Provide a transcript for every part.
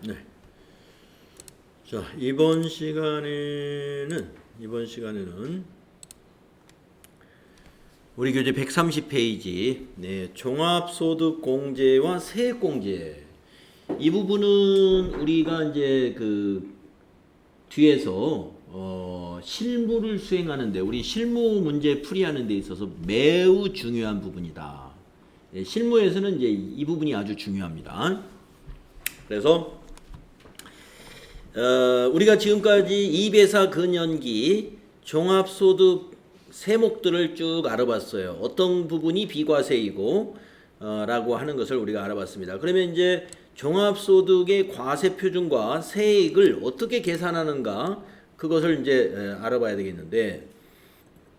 네. 자, 이번 시간에는 우리 교재 130페이지 종합소득공제와 세액공제 이 부분은 우리가 이제 그 뒤에서 실무를 수행하는데 우리 실무 문제 풀이하는 데 있어서 매우 중요한 부분이다. 실무에서는 이제 이 부분이 아주 중요합니다. 그래서 우리가 지금까지 2배사 근연기 종합소득 세목들을 쭉 알아봤어요. 어떤 부분이 비과세이고 라고 하는 것을 우리가 알아봤습니다. 그러면 이제 종합소득의 과세표준과 세액을 어떻게 계산하는가 그것을 이제 알아봐야 되겠는데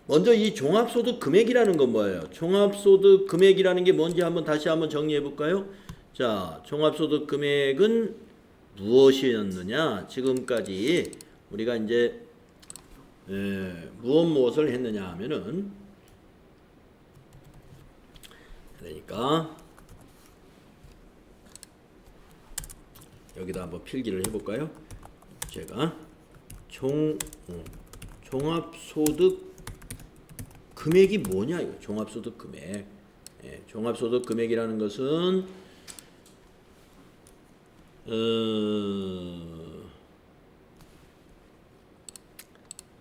먼저 이 종합소득 금액이라는 건 뭐예요? 종합소득 금액이라는 게 뭔지 다시 한번 정리해 볼까요? 자, 종합소득 금액은 무엇이었느냐? 지금까지 우리가 이제 무엇을 했느냐 하면은 그러니까 여기다 한번 필기를 해볼까요? 제가 종합소득 금액이 뭐냐 이거 종합소득 금액. 종합소득 금액이라는 것은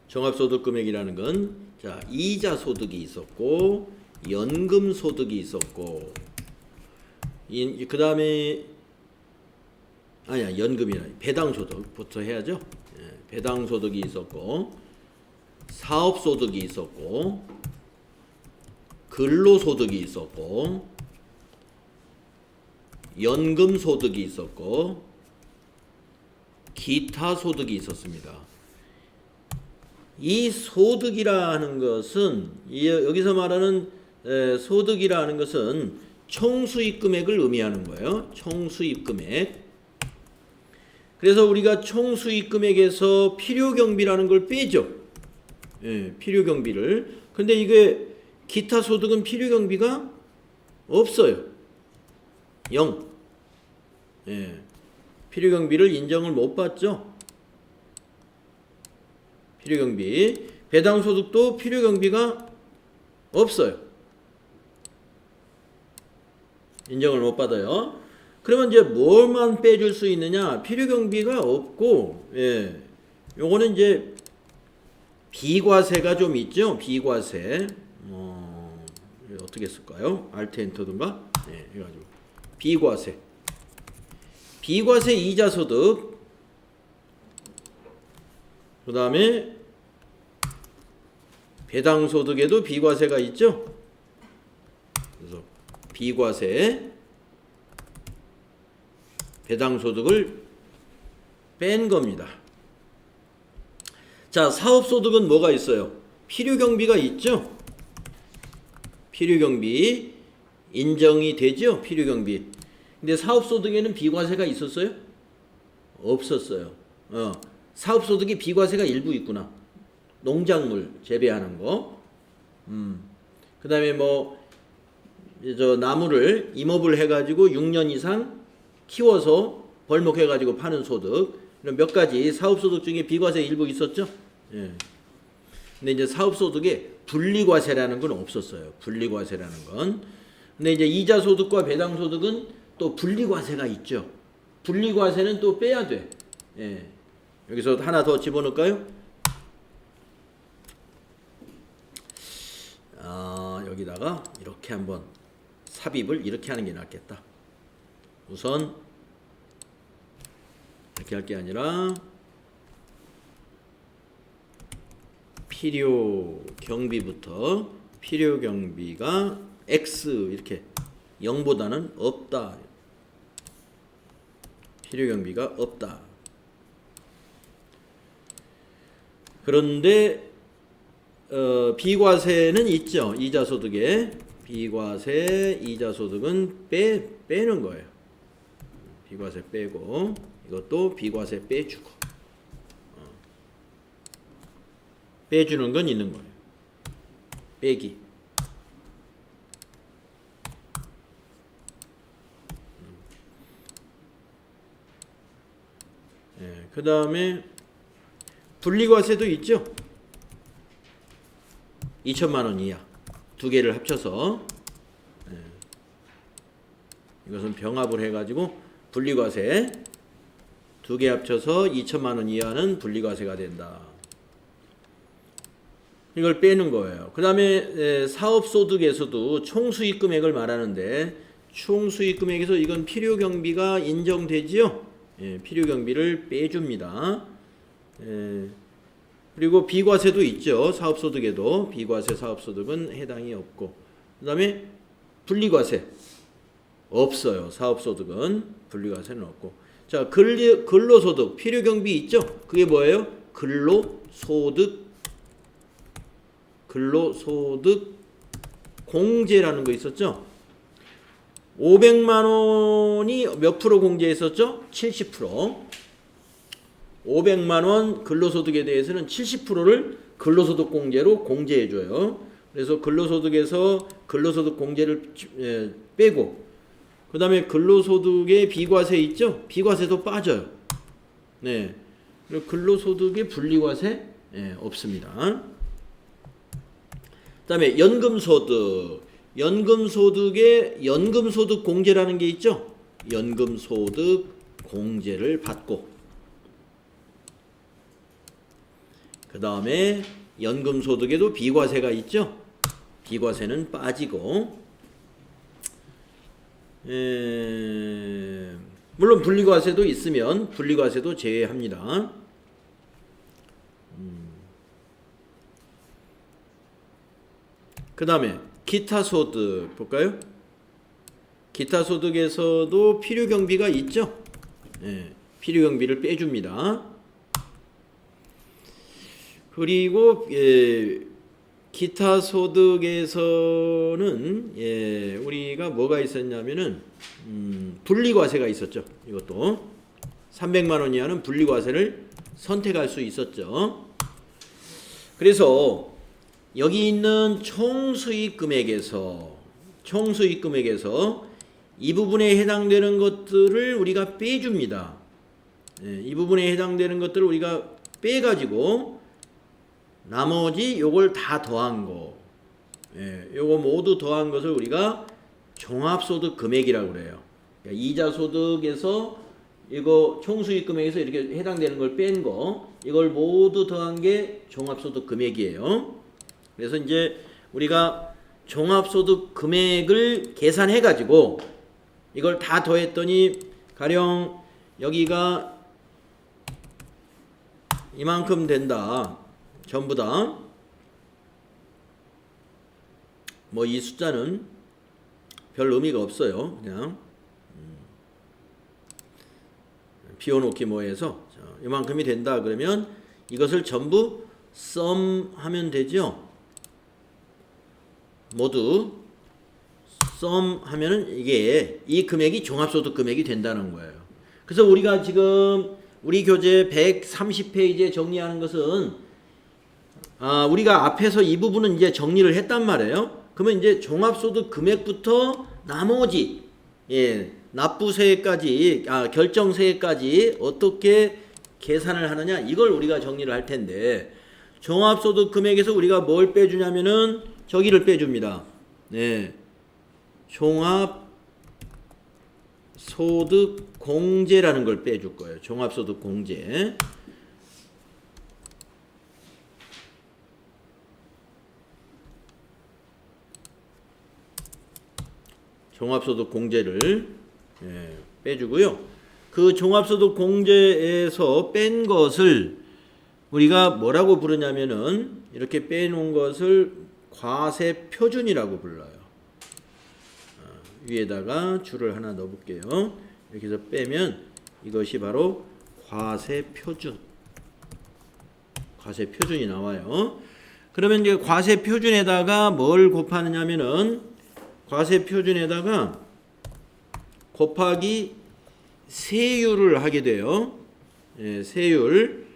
종합소득 금액이라는 건 자, 이자 소득이 있었고 연금 소득이 있었고 그 다음에 아니야 연금이라 배당 소득부터 해야죠. 배당 소득이 있었고 사업 소득이 있었고 근로 소득이 있었고 연금 소득이 있었고 기타 소득이 있었습니다. 이 소득이라는 것은 여기서 말하는 소득이라는 것은 총수입 금액을 의미하는 거예요. 총수입 금액. 그래서 우리가 총수입 금액에서 필요경비라는 걸 빼죠. 필요경비를. 근데 이게 기타 소득은 필요경비가 없어요. 0. 필요경비를 인정을 못 받죠. 필요경비. 배당소득도 필요경비가 없어요. 인정을 못 받아요. 그러면 이제 뭘만 빼줄 수 있느냐? 필요경비가 없고, 요거는 이제 비과세가 좀 있죠. 비과세. 어떻게 쓸까요? 알트 엔터든가. 해가지고 비과세. 비과세 이자 소득. 그 다음에 배당 소득에도 비과세가 있죠. 그래서 비과세 배당 소득을 뺀 겁니다. 자, 사업 소득은 뭐가 있어요? 필요경비가 있죠. 필요경비 인정이 되죠. 필요경비. 근데 사업 소득에는 비과세가 있었어요? 없었어요. 사업소득이 비과세가 일부 있구나. 농작물 재배하는 거. 그 다음에 나무를 임업을 해가지고 6년 이상 키워서 벌목해가지고 파는 소득. 이런 몇 가지 사업소득 중에 비과세 일부 있었죠. 근데 이제 사업소득에 분리과세라는 건 없었어요. 분리과세라는 건. 근데 이제 이자소득과 배당소득은 또 분리과세가 있죠. 분리과세는 또 빼야 돼. 여기서 하나 더 집어넣을까요? 여기다가 이렇게 한번 삽입을 이렇게 하는 게 낫겠다. 우선 이렇게 할 게 아니라 필요경비부터 필요경비가 X 이렇게 0보다는 없다. 필요경비가 없다. 그런데 비과세는 있죠. 이자소득에 비과세 이자소득은 빼는 거예요. 비과세 빼고 이것도 비과세 빼주고 빼주는 건 있는 거예요. 빼기. 그 다음에 분리과세도 있죠. 2천만 원 이하 두 개를 합쳐서 이것은 병합을 해가지고 분리과세 두 개 합쳐서 2천만 원 이하는 분리과세가 된다. 이걸 빼는 거예요. 그 다음에 사업소득에서도 총수익 금액을 말하는데 총수익 금액에서 이건 필요경비가 인정되지요. 필요경비를 빼줍니다. 그리고 비과세도 있죠. 사업소득에도 비과세 사업소득은 해당이 없고 그 다음에 분리과세 없어요. 사업소득은 분리과세는 없고 자 근로소득 필요경비 있죠. 그게 뭐예요? 근로소득 공제라는 거 있었죠. 500만 원이 몇 프로 공제했었죠? 70%. 500만 원 근로소득에 대해서는 70%를 근로소득 공제로 공제해 줘요. 그래서 근로소득에서 근로소득 공제를 빼고 그 다음에 근로소득에 비과세 있죠? 비과세도 빠져요. 네. 그리고 근로소득에 분리과세 없습니다. 그 다음에 연금소득. 연금소득에 연금소득 공제라는 게 있죠? 연금소득 공제를 받고 그 다음에 연금소득에도 비과세가 있죠? 비과세는 빠지고 물론 분리과세도 있으면 분리과세도 제외합니다. 그 다음에 기타소득 볼까요? 기타소득에서도 필요경비가 있죠? 필요경비를 빼줍니다. 그리고 기타소득에서는 우리가 뭐가 있었냐면은 분리과세가 있었죠. 이것도 300만 원 이하는 분리과세를 선택할 수 있었죠. 그래서 여기 있는 총수익 금액에서 이 부분에 해당되는 것들을 우리가 빼줍니다. 이 부분에 해당되는 것들을 우리가 빼가지고 나머지 요걸 다 더한 거, 요거 모두 더한 것을 우리가 종합소득 금액이라고 그래요. 그러니까 이자소득에서 이거 총수익 금액에서 이렇게 해당되는 걸 뺀 거, 이걸 모두 더한 게 종합소득 금액이에요. 그래서 이제 우리가 종합소득 금액을 계산해 가지고 이걸 다 더했더니 가령 여기가 이만큼 된다. 전부 다. 뭐 이 숫자는 별 의미가 없어요. 그냥 비워놓기 뭐해서 이만큼이 된다 그러면 이것을 전부 썸하면 되죠. 모두 썸하면은 이게 이 금액이 종합소득 금액이 된다는 거예요. 그래서 우리가 지금 우리 교재 130페이지에 정리하는 것은 우리가 앞에서 이 부분은 이제 정리를 했단 말이에요. 그러면 이제 종합소득 금액부터 나머지 납부세까지 결정세까지 어떻게 계산을 하느냐 이걸 우리가 정리를 할 텐데 종합소득 금액에서 우리가 뭘 빼주냐면은 저기를 빼줍니다. 종합소득 공제라는 걸 빼줄 거예요. 종합소득 공제. 종합소득 공제를 빼주고요. 그 종합소득 공제에서 뺀 것을 우리가 뭐라고 부르냐면은 이렇게 빼놓은 것을 과세 표준이라고 불러요. 위에다가 줄을 하나 넣어볼게요. 이렇게 해서 빼면 이것이 바로 과세 표준. 과세 표준이 나와요. 그러면 이제 과세 표준에다가 뭘 곱하느냐면은 과세 표준에다가 곱하기 세율을 하게 돼요. 세율은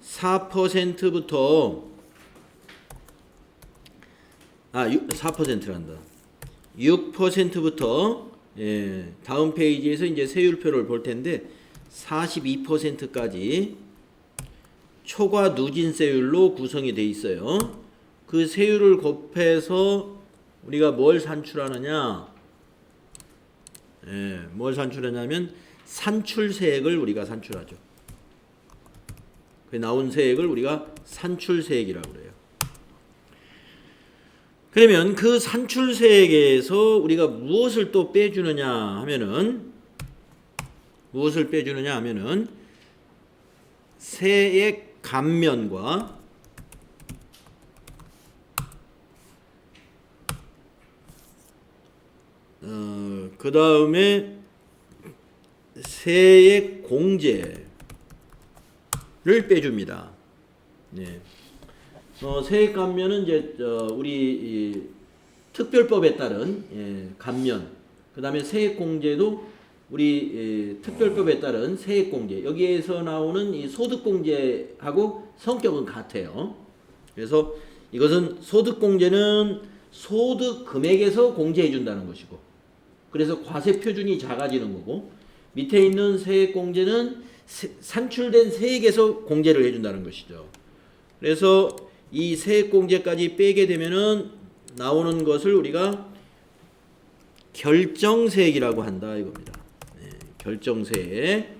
4%부터 4%란다. 6%부터 다음 페이지에서 이제 세율표를 볼 텐데 42%까지 초과 누진세율로 구성이 돼 있어요. 그 세율을 곱해서 우리가 뭘 산출하느냐? 뭘 산출하냐면 산출세액을 우리가 산출하죠. 그 나온 세액을 우리가 산출세액이라고 그래요. 그러면 그 산출세액에서 우리가 무엇을 또 빼주느냐 하면은 세액 감면과 그 다음에 세액 공제를 빼줍니다. 네. 세액 감면은 이제 우리 특별법에 따른 감면, 그 다음에 세액 공제도 우리 특별법에 따른 세액 공제, 여기에서 나오는 이 소득 공제하고 성격은 같아요. 그래서 이것은 소득 공제는 소득 금액에서 공제해 준다는 것이고, 그래서 과세 표준이 작아지는 거고, 밑에 있는 세액 공제는 산출된 세액에서 공제를 해준다는 것이죠. 그래서 이 세액 공제까지 빼게 되면은 나오는 것을 우리가 결정세액이라고 한다 이겁니다. 결정세액.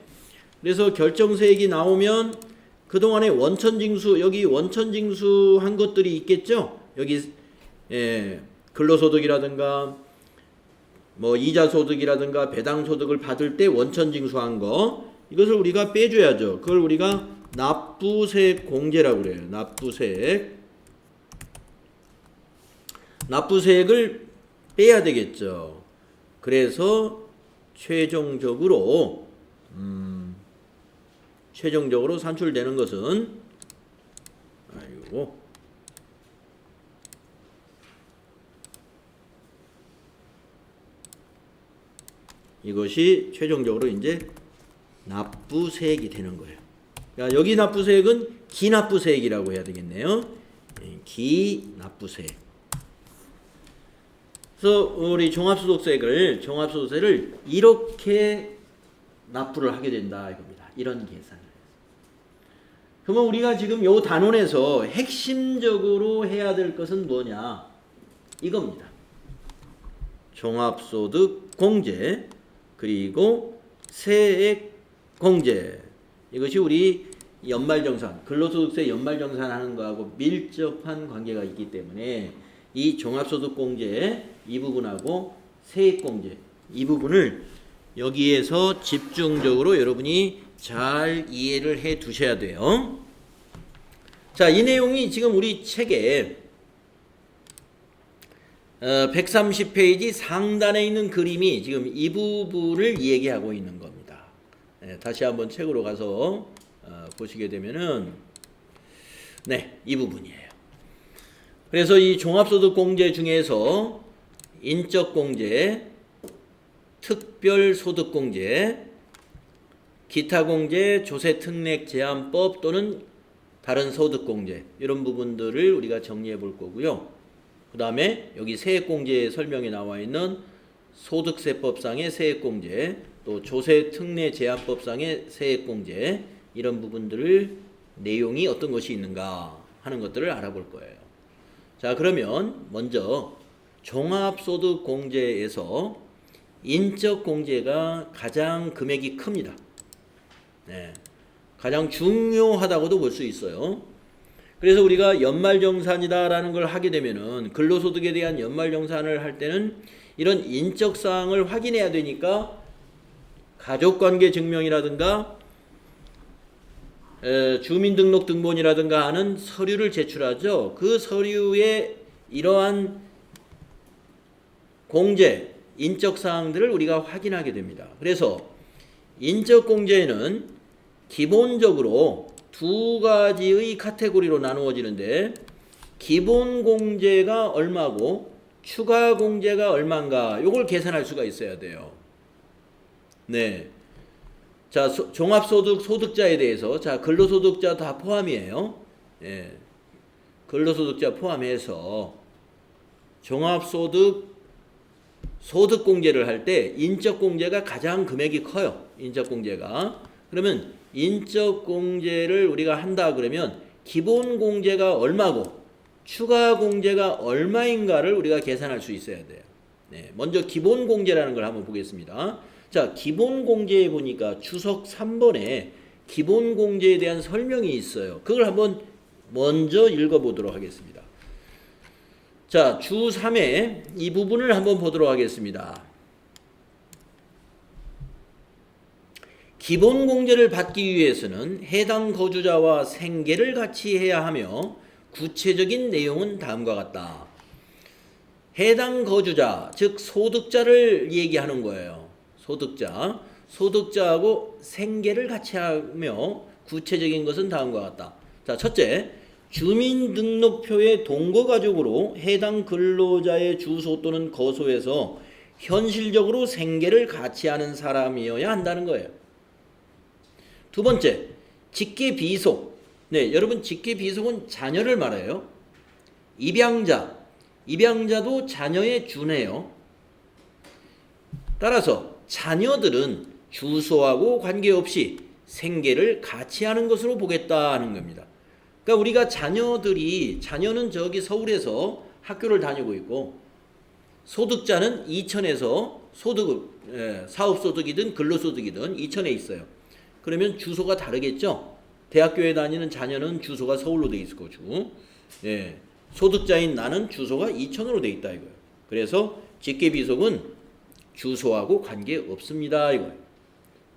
그래서 결정세액이 나오면 그동안에 원천징수, 여기 원천징수 한 것들이 있겠죠. 여기 근로소득이라든가 뭐 이자소득이라든가 배당소득을 받을 때 원천징수한 거, 이것을 우리가 빼줘야죠. 그걸 우리가 납부세액 공제라고 그래요. 납부세액을 빼야 되겠죠. 그래서 최종적으로 산출되는 것은 이것이 최종적으로 이제 납부세액이 되는 거예요. 그러니까 여기 납부세액은 기납부세액이라고 해야 되겠네요. 기납부세액. 그래서 우리 종합소득세를 이렇게 납부를 하게 된다 이겁니다. 이런 계산을. 그러면 우리가 지금 요 단원에서 핵심적으로 해야 될 것은 뭐냐? 이겁니다. 종합소득 공제 그리고 세액 공제. 이것이 우리 연말정산, 근로소득세 연말정산하는 거하고 밀접한 관계가 있기 때문에 이 종합소득공제 이 부분하고 세액공제 이 부분을 여기에서 집중적으로 여러분이 잘 이해를 해 두셔야 돼요. 자, 이 내용이 지금 우리 책에 130페이지 상단에 있는 그림이 지금 이 부분을 얘기하고 있는 겁니다. 다시 한번 책으로 가서 보시게 되면은 이 부분이에요. 그래서 이 종합소득공제 중에서 인적공제, 특별소득공제, 기타공제, 조세특례제한법 또는 다른 소득공제 이런 부분들을 우리가 정리해 볼 거고요. 그 다음에 여기 세액공제 설명에 나와 있는 소득세법상의 세액공제, 또 조세특례제한법상의 세액공제 이런 부분들을 내용이 어떤 것이 있는가 하는 것들을 알아볼 거예요. 자, 그러면 먼저 종합소득공제에서 인적공제가 가장 금액이 큽니다. 가장 중요하다고도 볼 수 있어요. 그래서 우리가 연말정산이다라는 걸 하게 되면은 근로소득에 대한 연말정산을 할 때는 이런 인적사항을 확인해야 되니까 가족관계 증명이라든가 주민등록등본이라든가 하는 서류를 제출하죠. 그 서류에 이러한 공제, 인적사항들을 우리가 확인하게 됩니다. 그래서 인적공제는 기본적으로 두 가지의 카테고리로 나누어지는데 기본공제가 얼마고 추가공제가 얼마인가 이걸 계산할 수가 있어야 돼요. 자, 종합소득 소득자에 대해서 자 근로소득자 다 포함이에요. 근로소득자 포함해서 종합소득 소득공제를 할 때 인적공제가 가장 금액이 커요. 인적공제가. 그러면 인적 공제를 우리가 한다 그러면 기본 공제가 얼마고 추가 공제가 얼마인가를 우리가 계산할 수 있어야 돼요. 네, 먼저 기본 공제라는 걸 한번 보겠습니다. 자, 기본 공제에 보니까 주석 3번에 기본 공제에 대한 설명이 있어요. 그걸 한번 먼저 읽어보도록 하겠습니다. 자, 주 3의 이 부분을 한번 보도록 하겠습니다. 기본 공제를 받기 위해서는 해당 거주자와 생계를 같이 해야 하며 구체적인 내용은 다음과 같다. 해당 거주자, 즉 소득자를 얘기하는 거예요. 소득자하고 생계를 같이 하며 구체적인 것은 다음과 같다. 자, 첫째, 주민등록표의 동거가족으로 해당 근로자의 주소 또는 거소에서 현실적으로 생계를 같이 하는 사람이어야 한다는 거예요. 두 번째, 직계비속. 네, 여러분 직계비속은 자녀를 말해요. 입양자도 자녀에 준해요. 따라서 자녀들은 주소하고 관계없이 생계를 같이 하는 것으로 보겠다는 겁니다. 그러니까 우리가 자녀는 저기 서울에서 학교를 다니고 있고 소득자는 이천에서 사업소득이든 근로소득이든 이천에 있어요. 그러면 주소가 다르겠죠. 대학교에 다니는 자녀는 주소가 서울로 돼 있을 거고, 소득자인 나는 주소가 이천으로 돼 있다 이거예요. 그래서 직계비속은 주소하고 관계 없습니다 이거예요.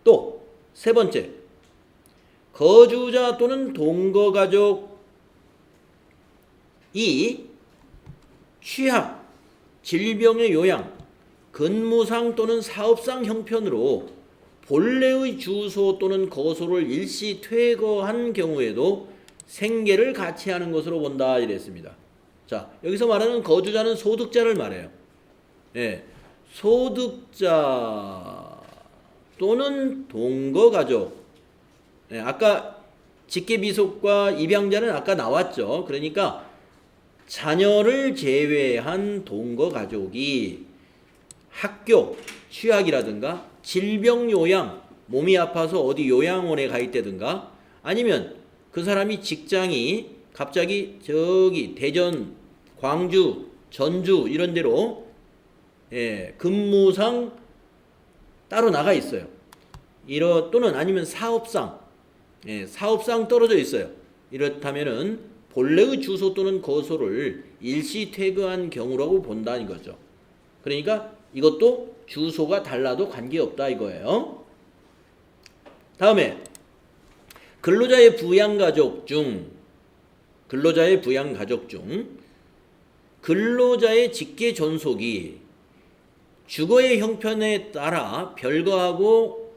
또 세 번째, 거주자 또는 동거가족이 취약, 질병의 요양, 근무상 또는 사업상 형편으로 본래의 주소 또는 거소를 일시 퇴거한 경우에도 생계를 같이 하는 것으로 본다 이랬습니다. 자, 여기서 말하는 거주자는 소득자를 말해요. 소득자 또는 동거가족. 아까 직계비속과 입양자는 아까 나왔죠. 그러니까 자녀를 제외한 동거가족이 학교, 취약이라든가 질병 요양, 몸이 아파서 어디 요양원에 가 있다든가 아니면 그 사람이 직장이 갑자기 저기 대전, 광주, 전주 이런 데로 근무상 따로 나가 있어요. 또는 아니면 사업상 떨어져 있어요. 이렇다면은 본래의 주소 또는 거소를 일시 퇴거한 경우라고 본다는 거죠. 그러니까 이것도 주소가 달라도 관계없다 이거예요. 다음에 근로자의 부양가족 중 근로자의 직계 존속이 주거의 형편에 따라 별거하고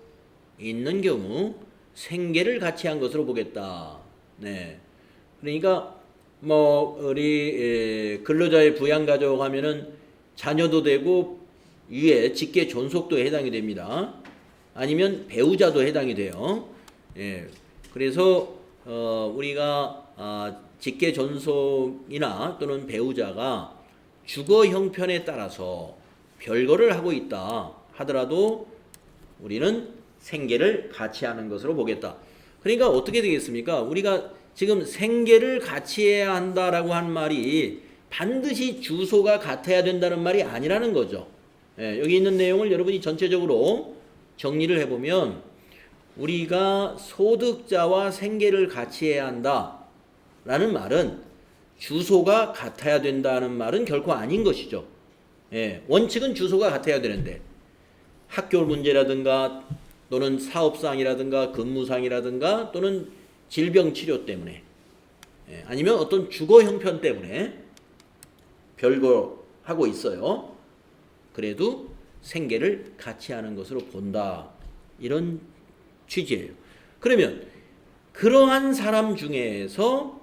있는 경우 생계를 같이 한 것으로 보겠다. 그러니까 우리 근로자의 부양가족 하면은 자녀도 되고 위에 직계 존속도 해당이 됩니다. 아니면 배우자도 해당이 돼요. 그래서 우리가 직계 존속이나 또는 배우자가 주거 형편에 따라서 별거를 하고 있다 하더라도 우리는 생계를 같이 하는 것으로 보겠다. 그러니까 어떻게 되겠습니까? 우리가 지금 생계를 같이 해야 한다라고 한 말이 반드시 주소가 같아야 된다는 말이 아니라는 거죠. 여기 있는 내용을 여러분이 전체적으로 정리를 해보면 우리가 소득자와 생계를 같이 해야 한다라는 말은 주소가 같아야 된다는 말은 결코 아닌 것이죠. 원칙은 주소가 같아야 되는데 학교 문제라든가 또는 사업상이라든가 근무상이라든가 또는 질병 치료 때문에 아니면 어떤 주거 형편 때문에 별거하고 있어요. 그래도 생계를 같이 하는 것으로 본다. 이런 취지예요. 그러면 그러한 사람 중에서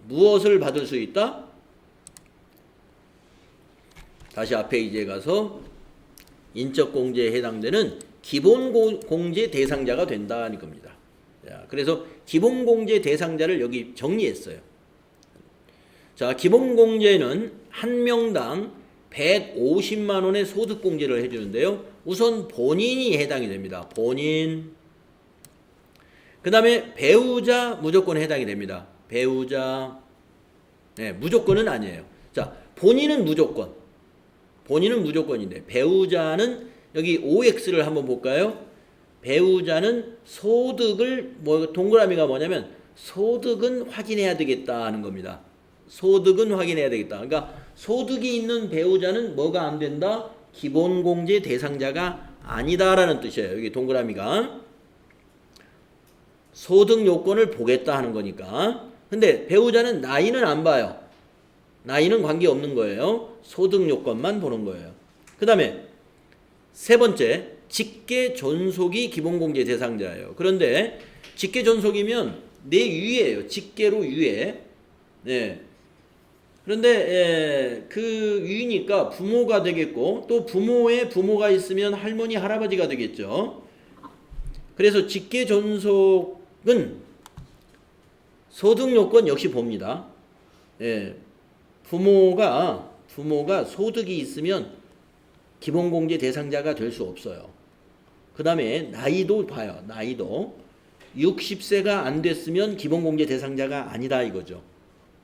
무엇을 받을 수 있다? 다시 앞에 이제 가서 인적공제에 해당되는 기본공제 대상자가 된다는 겁니다. 자, 그래서 기본공제 대상자를 여기 정리했어요. 자, 기본공제는 한 명당 150만 원의 소득공제를 해주는데요. 우선 본인이 해당이 됩니다. 본인. 그 다음에 배우자 무조건 해당이 됩니다. 배우자, 네, 무조건은 아니에요. 자, 본인은 무조건인데 배우자는 여기 OX를 한번 볼까요? 배우자는 소득을 동그라미가 뭐냐면 소득은 확인해야 되겠다 하는 겁니다. 소득은 확인해야 되겠다. 그러니까 소득이 있는 배우자는 뭐가 안 된다? 기본공제 대상자가 아니다라는 뜻이에요. 여기 동그라미가 소득 요건을 보겠다 하는 거니까. 근데 배우자는 나이는 안 봐요. 나이는 관계없는 거예요. 소득 요건만 보는 거예요. 그 다음에 세 번째, 직계 존속이 기본공제 대상자예요. 그런데 직계 존속이면 내 위예요. 직계로 위에. 네. 그런데 그 위니까 부모가 되겠고 또 부모의 부모가 있으면 할머니 할아버지가 되겠죠. 그래서 직계 존속은 소득 요건 역시 봅니다. 예. 부모가 소득이 있으면 기본공제 대상자가 될 수 없어요. 그 다음에 나이도 봐요. 나이도 60세가 안 됐으면 기본공제 대상자가 아니다 이거죠.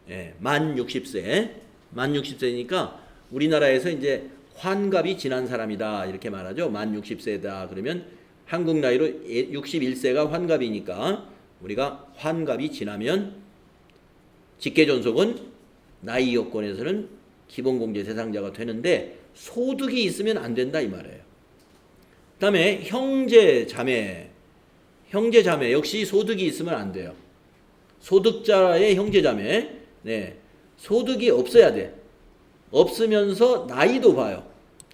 예, 만 60세니까 우리나라에서 이제 환갑이 지난 사람이다 이렇게 말하죠. 만 60세다 그러면 한국 나이로 61세가 환갑이니까 우리가 환갑이 지나면 직계존속은 나이 요건에서는 기본공제 대상자가 되는데 소득이 있으면 안 된다 이 말이에요. 그 다음에 형제 자매 역시 소득이 있으면 안 돼요. 소득자의 형제 자매, 네, 소득이 없어야 돼. 없으면서 나이도 봐요.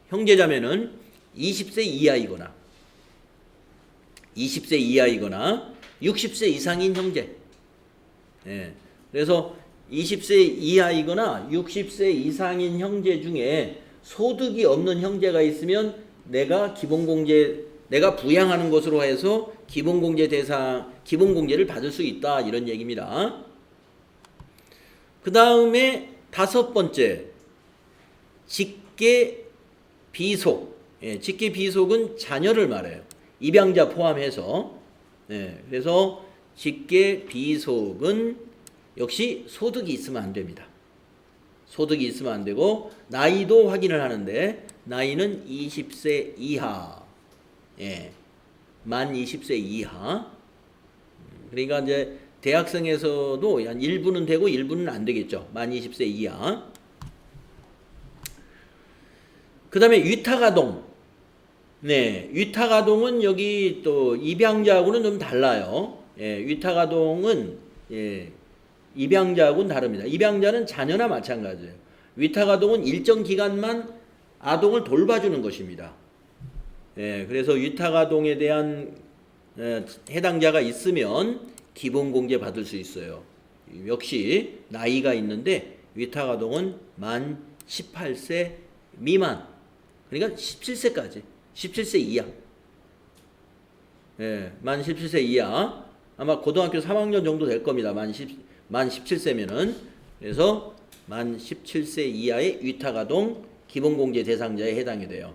형제 자매는 20세 이하이거나 60세 이상인 형제. 네, 그래서 20세 이하이거나 60세 이상인 형제 중에 소득이 없는 형제가 있으면 내가 부양하는 것으로 해서 기본공제를 받을 수 있다 이런 얘기입니다. 그 다음에 다섯 번째, 직계 비속. 예, 직계 비속은 자녀를 말해요. 입양자 포함해서. 예, 그래서 직계 비속은 역시 소득이 있으면 안 됩니다. 소득이 있으면 안 되고 나이도 확인을 하는데 나이는 20세 이하. 예. 만 20세 이하. 그러니까 이제 대학생에서도 한 일부는 되고 일부는 안 되겠죠. 만 20세 이하. 그 다음에 위탁아동. 네. 위탁아동은 여기 또 입양자하고는 좀 달라요. 예. 위탁아동은 예. 입양자하고는 다릅니다. 입양자는 자녀나 마찬가지예요. 위탁아동은 일정 기간만 아동을 돌봐주는 것입니다. 예, 그래서 위탁아동에 대한 해당자가 있으면 기본공제 받을 수 있어요. 역시 나이가 있는데 위탁아동은 만 18세 미만, 그러니까 17세까지, 17세 이하. 예, 만 17세 이하. 아마 고등학교 3학년 정도 될 겁니다. 만 17세면은. 그래서 만 17세 이하의 위탁아동 기본공제 대상자에 해당이 돼요.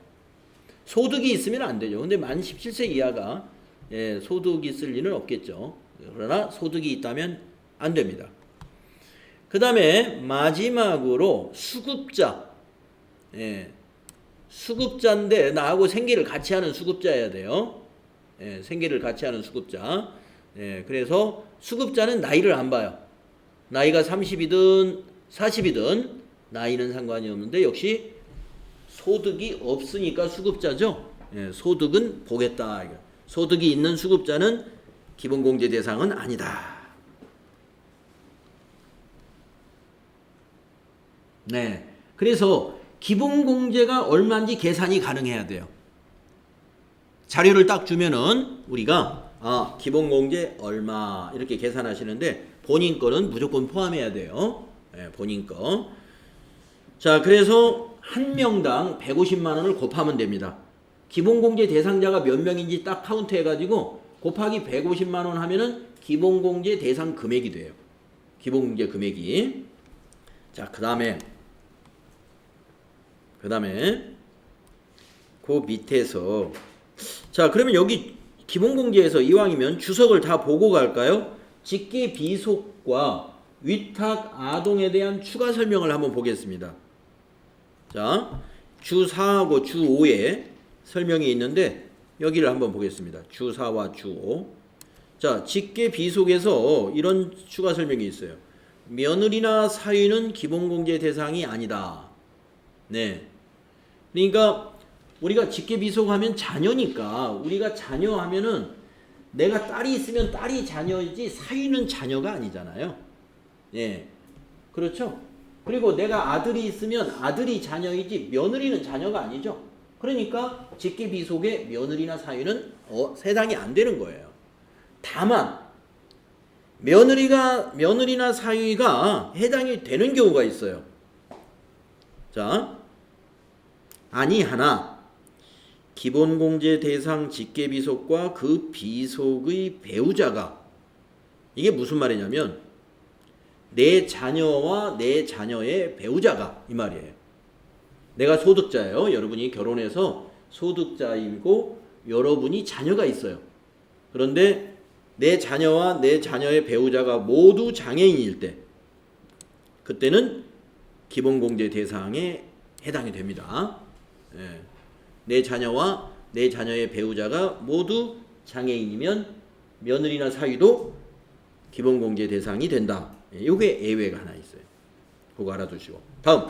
소득이 있으면 안 되죠. 근데 만 17세 이하가 예, 소득이 있을 리는 없겠죠. 그러나 소득이 있다면 안 됩니다. 그 다음에 마지막으로 수급자. 예, 수급자인데 나하고 생계를 같이 하는 수급자여야 돼요. 예, 생계를 같이 하는 수급자. 예, 그래서 수급자는 나이를 안 봐요. 나이가 30이든 40이든 나이는 상관이 없는데 역시 소득이 없으니까 수급자죠. 예, 소득은 보겠다. 소득이 있는 수급자는 기본공제 대상은 아니다. 네, 그래서 기본공제가 얼마인지 계산이 가능해야 돼요. 자료를 딱 주면은 우리가 기본공제 얼마 이렇게 계산하시는데 본인 거는 무조건 포함해야 돼요. 네, 본인 거. 자, 그래서 한 명당 150만 원을 곱하면 됩니다. 기본공제 대상자가 몇 명인지 딱 카운트 해가지고 곱하기 150만 원 하면은 기본공제 대상 금액이 돼요. 기본공제 금액이. 자, 그 다음에 그 밑에서 자, 그러면 여기 기본공제에서 이왕이면 주석을 다 보고 갈까요? 직계 비속과 위탁 아동에 대한 추가 설명을 한번 보겠습니다. 자, 주 4하고 주 5에 설명이 있는데 여기를 한번 보겠습니다. 주 4와 주 5. 자, 직계 비속에서 이런 추가 설명이 있어요. 며느리나 사위는 기본공제 대상이 아니다. 네. 그러니까 우리가 직계 비속하면 자녀니까 우리가 자녀 하면은 내가 딸이 있으면 딸이 자녀이지 사위는 자녀가 아니잖아요. 예. 그렇죠? 그리고 내가 아들이 있으면 아들이 자녀이지 며느리는 자녀가 아니죠. 그러니까 직계 비속에 며느리나 사위는 해당이 안 되는 거예요. 다만 며느리나 사위가 해당이 되는 경우가 있어요. 자, 아니하나 기본공제 대상 직계비속과 그 비속의 배우자가, 이게 무슨 말이냐면 내 자녀와 내 자녀의 배우자가 이 말이에요. 내가 소득자예요. 여러분이 결혼해서 소득자이고 여러분이 자녀가 있어요. 그런데 내 자녀와 내 자녀의 배우자가 모두 장애인일 때, 그때는 기본공제 대상에 해당이 됩니다. 예. 내 자녀와 내 자녀의 배우자가 모두 장애인이면 며느리나 사위도 기본공제 대상이 된다. 이게 예외가 하나 있어요. 그거 알아두시고. 다음,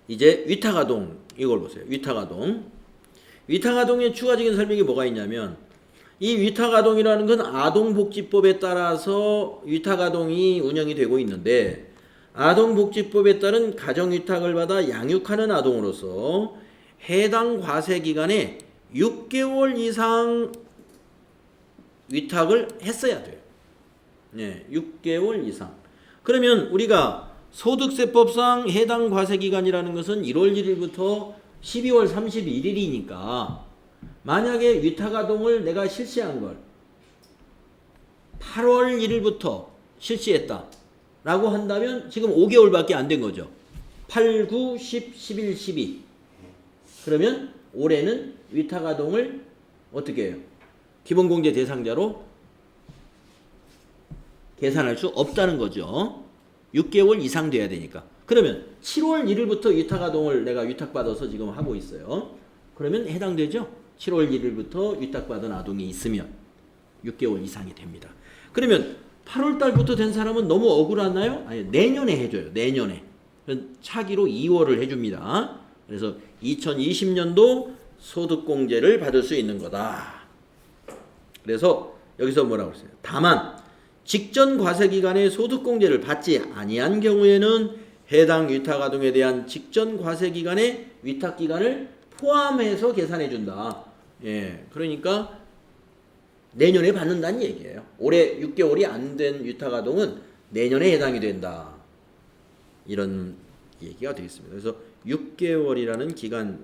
이제 위탁아동, 이걸 보세요. 위탁아동. 위탁아동의 추가적인 설명이 뭐가 있냐면, 이 위탁아동이라는 건 아동복지법에 따라서 위탁아동이 운영이 되고 있는데, 아동복지법에 따른 가정위탁을 받아 양육하는 아동으로서 해당 과세기간에 6개월 이상 위탁을 했어야 돼요. 네, 6개월 이상. 그러면 우리가 소득세법상 해당 과세기간이라는 것은 1월 1일부터 12월 31일이니까 만약에 위탁아동을 내가 실시한 걸 8월 1일부터 실시했다 라고 한다면 지금 5개월밖에 안 된 거죠. 8, 9, 10, 11, 12. 그러면 올해는 위탁아동을 어떻게 해요? 기본공제 대상자로 계산할 수 없다는 거죠. 6개월 이상 돼야 되니까. 그러면 7월 1일부터 위탁아동을 내가 위탁받아서 지금 하고 있어요. 그러면 해당되죠? 7월 1일부터 위탁받은 아동이 있으면 6개월 이상이 됩니다. 그러면 8월 달부터 된 사람은 너무 억울하나요? 아니, 내년에 해줘요. 내년에. 차기로 2월을 해줍니다. 그래서 2020년도 소득공제를 받을 수 있는 거다. 그래서 여기서 뭐라고 했어요? 다만 직전 과세기간에 소득공제를 받지 아니한 경우에는 해당 위탁아동에 대한 직전 과세기간의 위탁기간을 포함해서 계산해준다. 예, 그러니까 내년에 받는다는 얘기예요. 올해 6개월이 안 된 위탁아동은 내년에 해당이 된다. 이런 얘기가 되겠습니다. 그래서 6개월이라는 기간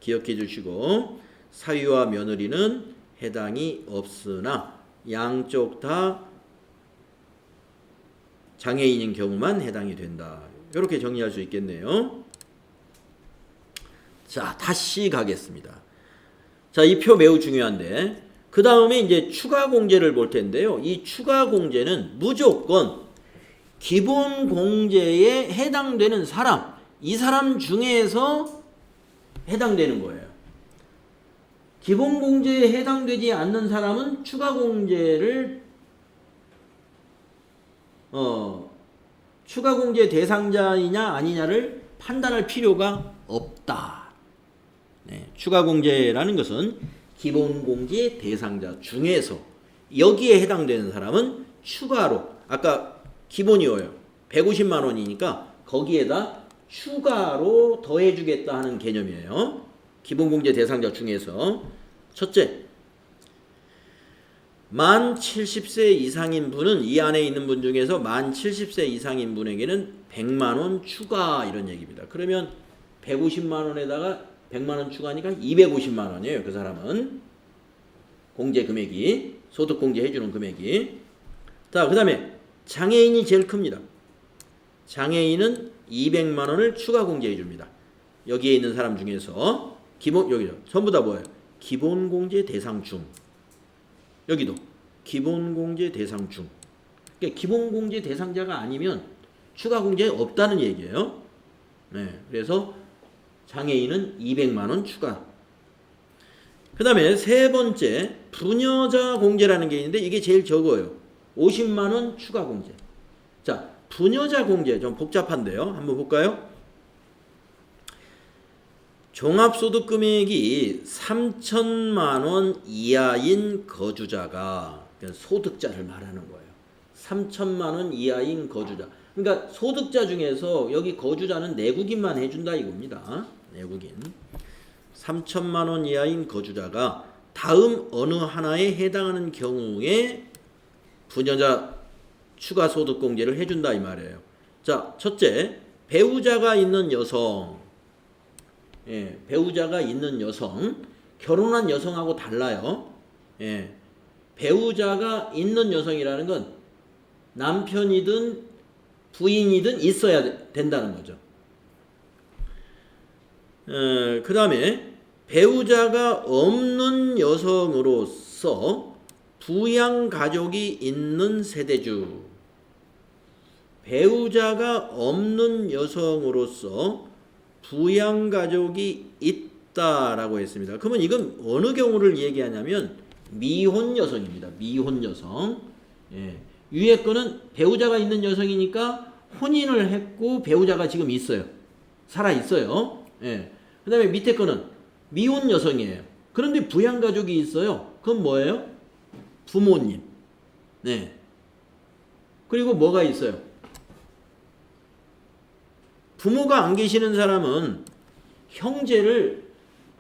기억해 주시고, 사위와 며느리는 해당이 없으나 양쪽 다 장애인인 경우만 해당이 된다. 이렇게 정리할 수 있겠네요. 자, 다시 가겠습니다. 자, 이 표 매우 중요한데, 그 다음에 이제 추가 공제를 볼 텐데요. 이 추가 공제는 무조건 기본 공제에 해당되는 사람, 이 사람 중에서 해당되는 거예요. 기본 공제에 해당되지 않는 사람은 추가 공제를 추가 공제 대상자이냐 아니냐를 판단할 필요가 없다. 네, 추가 공제라는 것은 기본 공제 대상자 중에서 여기에 해당되는 사람은 추가로, 아까 기본이어요. 150만 원이니까 거기에다 추가로 더해주겠다 하는 개념이에요. 기본 공제 대상자 중에서 첫째, 만 70세 이상인 분은 이 안에 있는 분 중에서 만 70세 이상인 분에게는 100만 원 추가, 이런 얘기입니다. 그러면 150만 원에다가 100만 원 추가니까 250만 원이에요. 그 사람은 공제 금액이, 소득 공제 해주는 금액이. 자, 그 다음에 장애인이 제일 큽니다. 장애인은 200만 원을 추가 공제해 줍니다. 여기에 있는 사람 중에서 기본, 여기죠. 전부 다 뭐예요? 기본공제 대상 중. 여기도 기본공제 대상 중. 그러니까 기본공제 대상자가 아니면 추가공제 없다는 얘기예요. 네, 그래서 장애인은 200만 원 추가. 그 다음에 세 번째 부녀자 공제라는 게 있는데 이게 제일 적어요. 50만 원 추가 공제. 자, 부녀자 공제 좀 복잡한데요. 한번 볼까요? 종합소득 금액이 3천만 원 이하인 거주자가, 그러니까 소득자를 말하는 거예요. 3천만 원 이하인 거주자. 그러니까 소득자 중에서 여기 거주자는 내국인만 해준다 이겁니다. 내국인. 3천만 원 이하인 거주자가 다음 어느 하나에 해당하는 경우에 부녀자 추가 소득 공제를 해준다 이 말이에요. 자, 첫째, 배우자가 있는 여성. 예, 배우자가 있는 여성, 결혼한 여성하고 달라요. 예, 배우자가 있는 여성이라는 건 남편이든 부인이든 있어야 된다는 거죠. 그 다음에 배우자가 없는 여성으로서 부양가족이 있는 세대주. 배우자가 없는 여성으로서 부양가족이 있다라고 했습니다. 그러면 이건 어느 경우를 얘기하냐면 미혼 여성입니다. 미혼 여성. 예. 위에 거는 배우자가 있는 여성이니까 혼인을 했고 배우자가 지금 있어요. 살아 있어요. 예. 그 다음에 밑에 거는 미혼 여성이에요. 그런데 부양가족이 있어요. 그건 뭐예요? 부모님. 네. 그리고 뭐가 있어요? 부모가 안 계시는 사람은 형제를,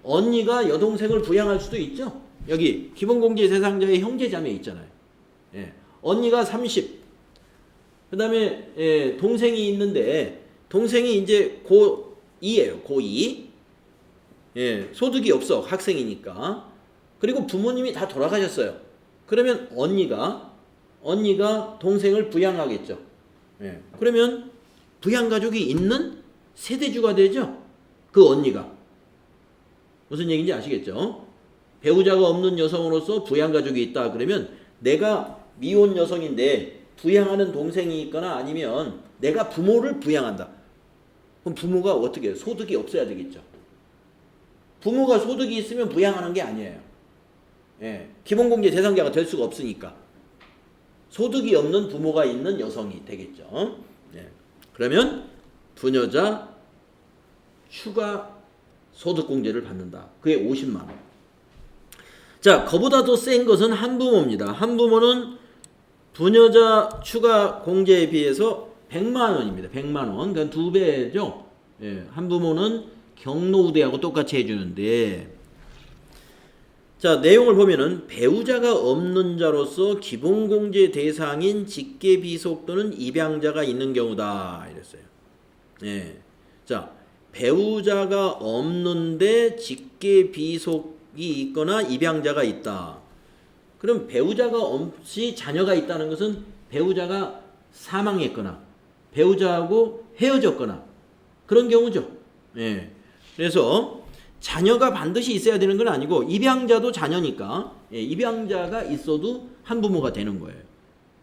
언니가 여동생을 부양할 수도 있죠. 여기 기본공제 대상자의 형제자매 있잖아요. 예. 언니가 30, 그 다음에 동생이 있는데 동생이 이제 고2예요. 고2. 예, 소득이 없어. 학생이니까. 그리고 부모님이 다 돌아가셨어요. 그러면 언니가 동생을 부양하겠죠. 예, 그러면 부양가족이 있는 세대주가 되죠. 그 언니가. 무슨 얘기인지 아시겠죠? 배우자가 없는 여성으로서 부양가족이 있다. 그러면 내가 미혼 여성인데 부양하는 동생이 있거나 아니면 내가 부모를 부양한다. 그럼 부모가 어떻게 해요? 소득이 없어야 되겠죠. 부모가 소득이 있으면 부양하는 게 아니에요. 예, 기본공제 대상자가 될 수가 없으니까. 소득이 없는 부모가 있는 여성이 되겠죠. 예. 그러면 부녀자 추가 소득공제를 받는다. 그게 50만 원. 자, 그보다 더 센 것은 한부모입니다. 한부모는 부녀자 추가 공제에 비해서 100만 원입니다. 100만 원. 그러니까 2배죠. 예, 한부모는 경로우대하고 똑같이 해주는데, 자, 내용을 보면은 배우자가 없는 자로서 기본공제 대상인 직계비속 또는 입양자가 있는 경우다 이랬어요. 예. 자, 배우자가 없는데 직계비속이 있거나 입양자가 있다. 그럼 배우자가 없이 자녀가 있다는 것은 배우자가 사망했거나 배우자하고 헤어졌거나 그런 경우죠. 예. 그래서 자녀가 반드시 있어야 되는 건 아니고 입양자도 자녀니까, 예, 입양자가 있어도 한부모가 되는 거예요.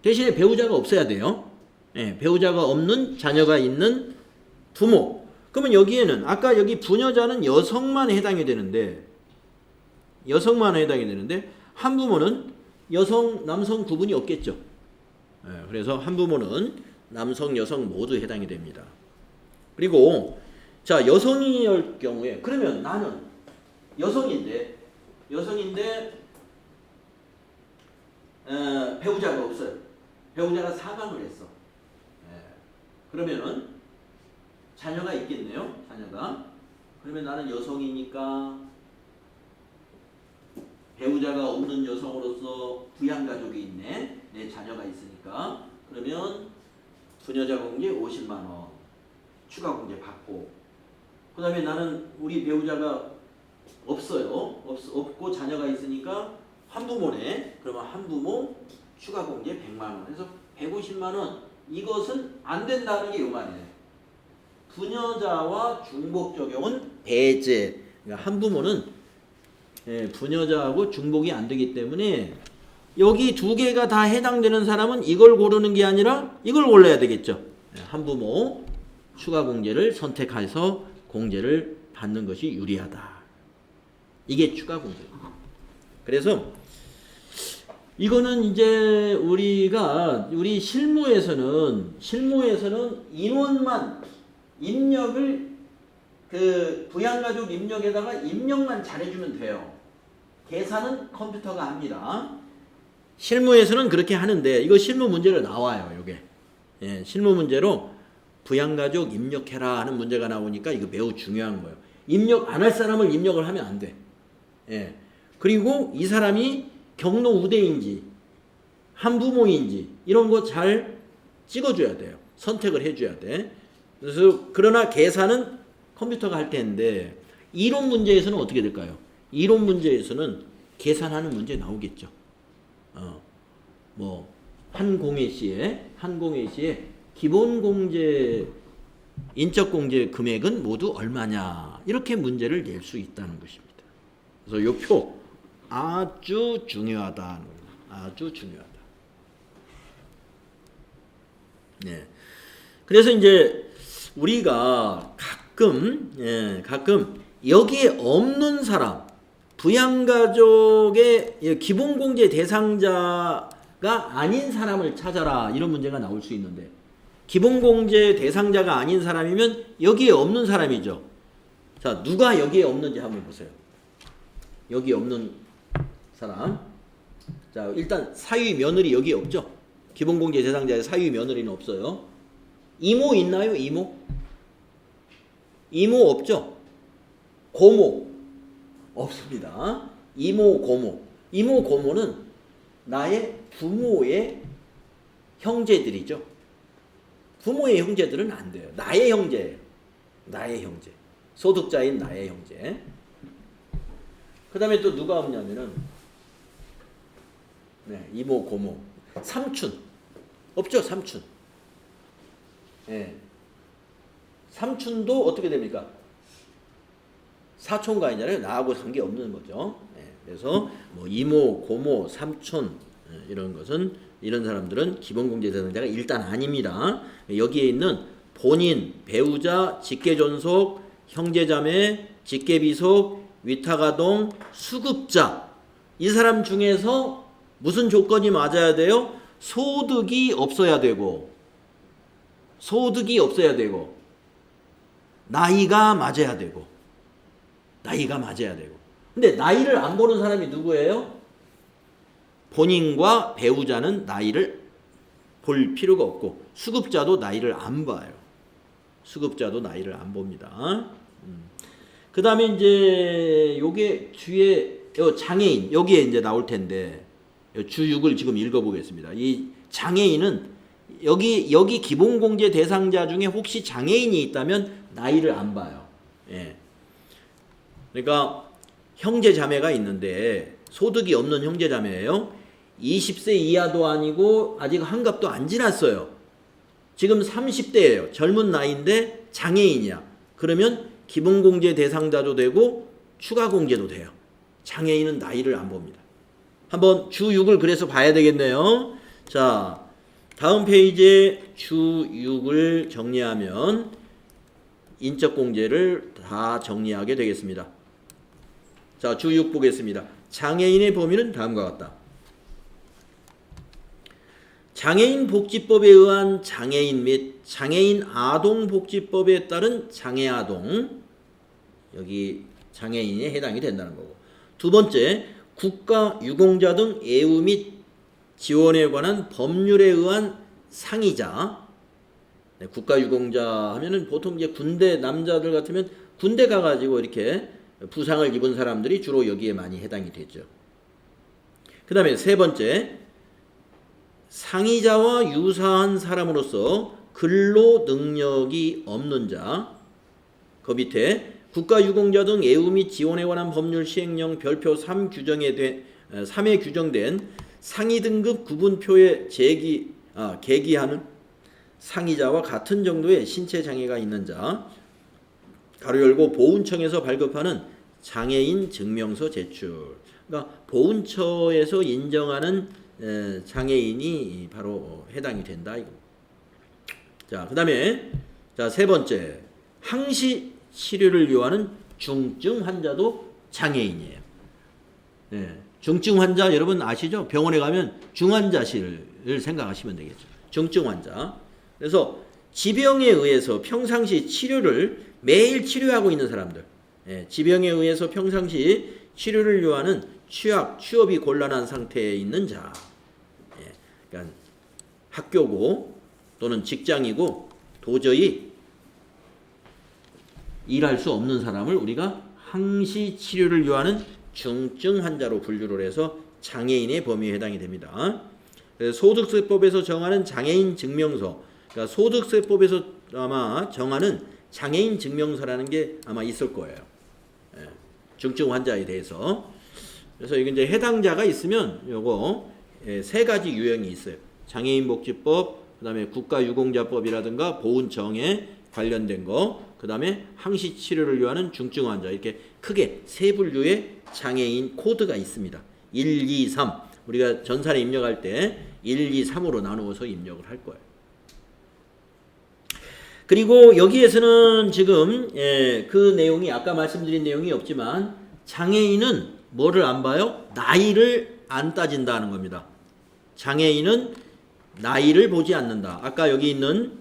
대신에 배우자가 없어야 돼요. 예, 배우자가 없는 자녀가 있는 부모. 그러면 여기에는 아까 여기 부녀자는 여성만 해당이 되는데 한부모는 여성, 남성 구분이 없겠죠. 예, 그래서 한부모는 남성, 여성 모두 해당이 됩니다. 그리고 자, 여성이일 경우에, 그러면 나는 여성인데 배우자가 없어요. 배우자가 사망을 했어. 그러면은 자녀가 있겠네요. 자녀가. 그러면 나는 여성이니까 배우자가 없는 여성으로서 부양가족이 있네. 내 자녀가 있으니까. 그러면 부녀자 공제 50만 원 추가 공제 받고, 그 다음에 나는 우리 배우자가 없어요. 없고 자녀가 있으니까 한부모네. 그러면 한부모 추가 공제 100만 원. 그래서 150만 원. 이것은 안 된다는 게 이 말이에요. 부녀자와 중복 적용은 배제. 그러니까 한부모는 부녀자하고 중복이 안 되기 때문에 여기 두 개가 다 해당되는 사람은 이걸 고르는 게 아니라 이걸 골라야 되겠죠. 한부모 추가 공제를 선택해서 공제를 받는 것이 유리하다. 이게 추가 공제입니다. 그래서 이거는 이제 우리 실무에서는 인원만 입력을 그 부양가족 입력에다가 입력만 잘해주면 돼요. 계산은 컴퓨터가 합니다. 실무에서는 그렇게 하는데 이거 실무 문제로 나와요. 이게 실무 문제로 부양가족 입력해라 하는 문제가 나오니까 이거 매우 중요한 거예요. 입력 안 할 사람을 입력을 하면 안 돼. 그리고 이 사람이 경로 우대인지 한부모인지 이런 거 잘 찍어줘야 돼요. 선택을 해줘야 돼. 그래서 그러나 계산은 컴퓨터가 할 텐데 이론 문제에서는 어떻게 될까요? 이론 문제에서는 계산하는 문제 나오겠죠. 한공회 시에 기본 공제 인적 공제 금액은 모두 얼마냐 이렇게 문제를 낼 수 있다는 것입니다. 그래서 이 표 아주 중요하다. 아주 중요하다. 네. 그래서 이제 우리가 가끔 여기에 없는 사람, 부양가족의 기본공제 대상자가 아닌 사람을 찾아라 이런 문제가 나올 수 있는데 기본공제 대상자가 아닌 사람이면 여기에 없는 사람이죠. 자, 누가 여기에 없는지 한번 보세요. 여기 없는 사람. 자, 일단 사위 며느리 여기 없죠. 기본공제 대상자의 사위 며느리는 없어요. 이모 있나요? 이모 없죠. 고모 없습니다. 이모 고모는 나의 부모의 형제들이죠. 부모의 형제들은 안 돼요. 나의 형제예요. 나의 형제. 소득자인 나의 형제. 그 다음에 또 누가 없냐면은 이모 고모 삼촌 없죠. 삼촌. 삼촌도 어떻게 됩니까? 사촌가이잖아요. 나하고 관계없는 거죠. 그래서 이모 고모 삼촌 이런 것은 이런 사람들은 기본공제 대상자가 일단 아닙니다. 여기에 있는 본인, 배우자, 직계존속, 형제자매, 직계비속, 위탁아동, 수급자 이 사람 중에서 무슨 조건이 맞아야 돼요? 소득이 없어야 되고 나이가 맞아야 되고 근데 나이를 안 보는 사람이 누구예요? 본인과 배우자는 나이를 볼 필요가 없고 수급자도 나이를 안 봐요. 수급자도 나이를 안 봅니다. 그 다음에 이제 요게 뒤에 장애인 여기에 이제 나올 텐데 주 6을 지금 읽어보겠습니다. 이 장애인은 여기 기본공제 대상자 중에 혹시 장애인이 있다면 나이를 안 봐요. 그러니까 형제 자매가 있는데 소득이 없는 형제 자매예요. 20세 이하도 아니고 아직 환갑도 안 지났어요. 지금 30대예요. 젊은 나이인데 장애인이야. 그러면 기본공제 대상자도 되고 추가공제도 돼요. 장애인은 나이를 안 봅니다. 한번 주 6을 그래서 봐야 되겠네요. 자, 다음 페이지에 주 6을 정리하면 인적공제를 다 정리하게 되겠습니다. 자, 주 6 보겠습니다. 장애인의 범위는 다음과 같다. 장애인 복지법에 의한 장애인 및 장애인 아동복지법에 따른 장애아동 여기 장애인에 해당이 된다는 거고 두 번째 국가 유공자 등 애우 및 지원에 관한 법률에 의한 상이자 국가 유공자 하면은 보통 이제 군대 남자들 같으면 군대 가가지고 이렇게 부상을 입은 사람들이 주로 여기에 많이 해당이 되죠. 그 다음에 세 번째 상이자와 유사한 사람으로서 근로 능력이 없는 자, 그 밑에 국가유공자 등 애우 및 지원에 관한 법률 시행령 별표 3에 규정된 상위 등급 구분표에 계기하는 상이자와 같은 정도의 신체 장애가 있는 자, 가로 열고 보훈청에서 발급하는 장애인 증명서 제출. 그러니까 보훈처에서 인정하는 장애인이 바로 해당이 된다. 이거. 자, 그다음에 자, 세 번째. 항시 치료를 요하는 중증 환자도 장애인이에요. 네. 중증 환자 여러분 아시죠? 병원에 가면 중환자실을 생각하시면 되겠죠. 중증 환자. 그래서 지병에 의해서 평상시 치료를 매일 치료하고 있는 사람들. 예, 지병에 의해서 평상시 치료를 요하는 취업이 곤란한 상태에 있는 자. 예, 그러니까 학교고 또는 직장이고 도저히 일할 수 없는 사람을 우리가 항시 치료를 요하는 중증 환자로 분류를 해서 장애인의 범위에 해당이 됩니다. 소득세법에서 정하는 장애인 증명서, 그러니까 소득세법에서 아마 정하는 장애인 증명서라는 게 아마 있을 거예요. 예, 중증 환자에 대해서. 그래서 이게 이제 해당자가 있으면 요거 세 가지 유형이 있어요. 장애인복지법, 그다음에 국가유공자법이라든가 보훈정에 관련된 거, 그다음에 항시 치료를 요하는 중증 환자, 이렇게 크게 세 분류의 장애인 코드가 있습니다. 1, 2, 3. 우리가 전산에 입력할 때 1, 2, 3으로 나누어서 입력을 할 거예요. 그리고 여기에서는 지금 그 내용이 아까 말씀드린 내용이 없지만 장애인은 뭐를 안 봐요? 나이를 안 따진다는 겁니다. 장애인은 나이를 보지 않는다. 아까 여기 있는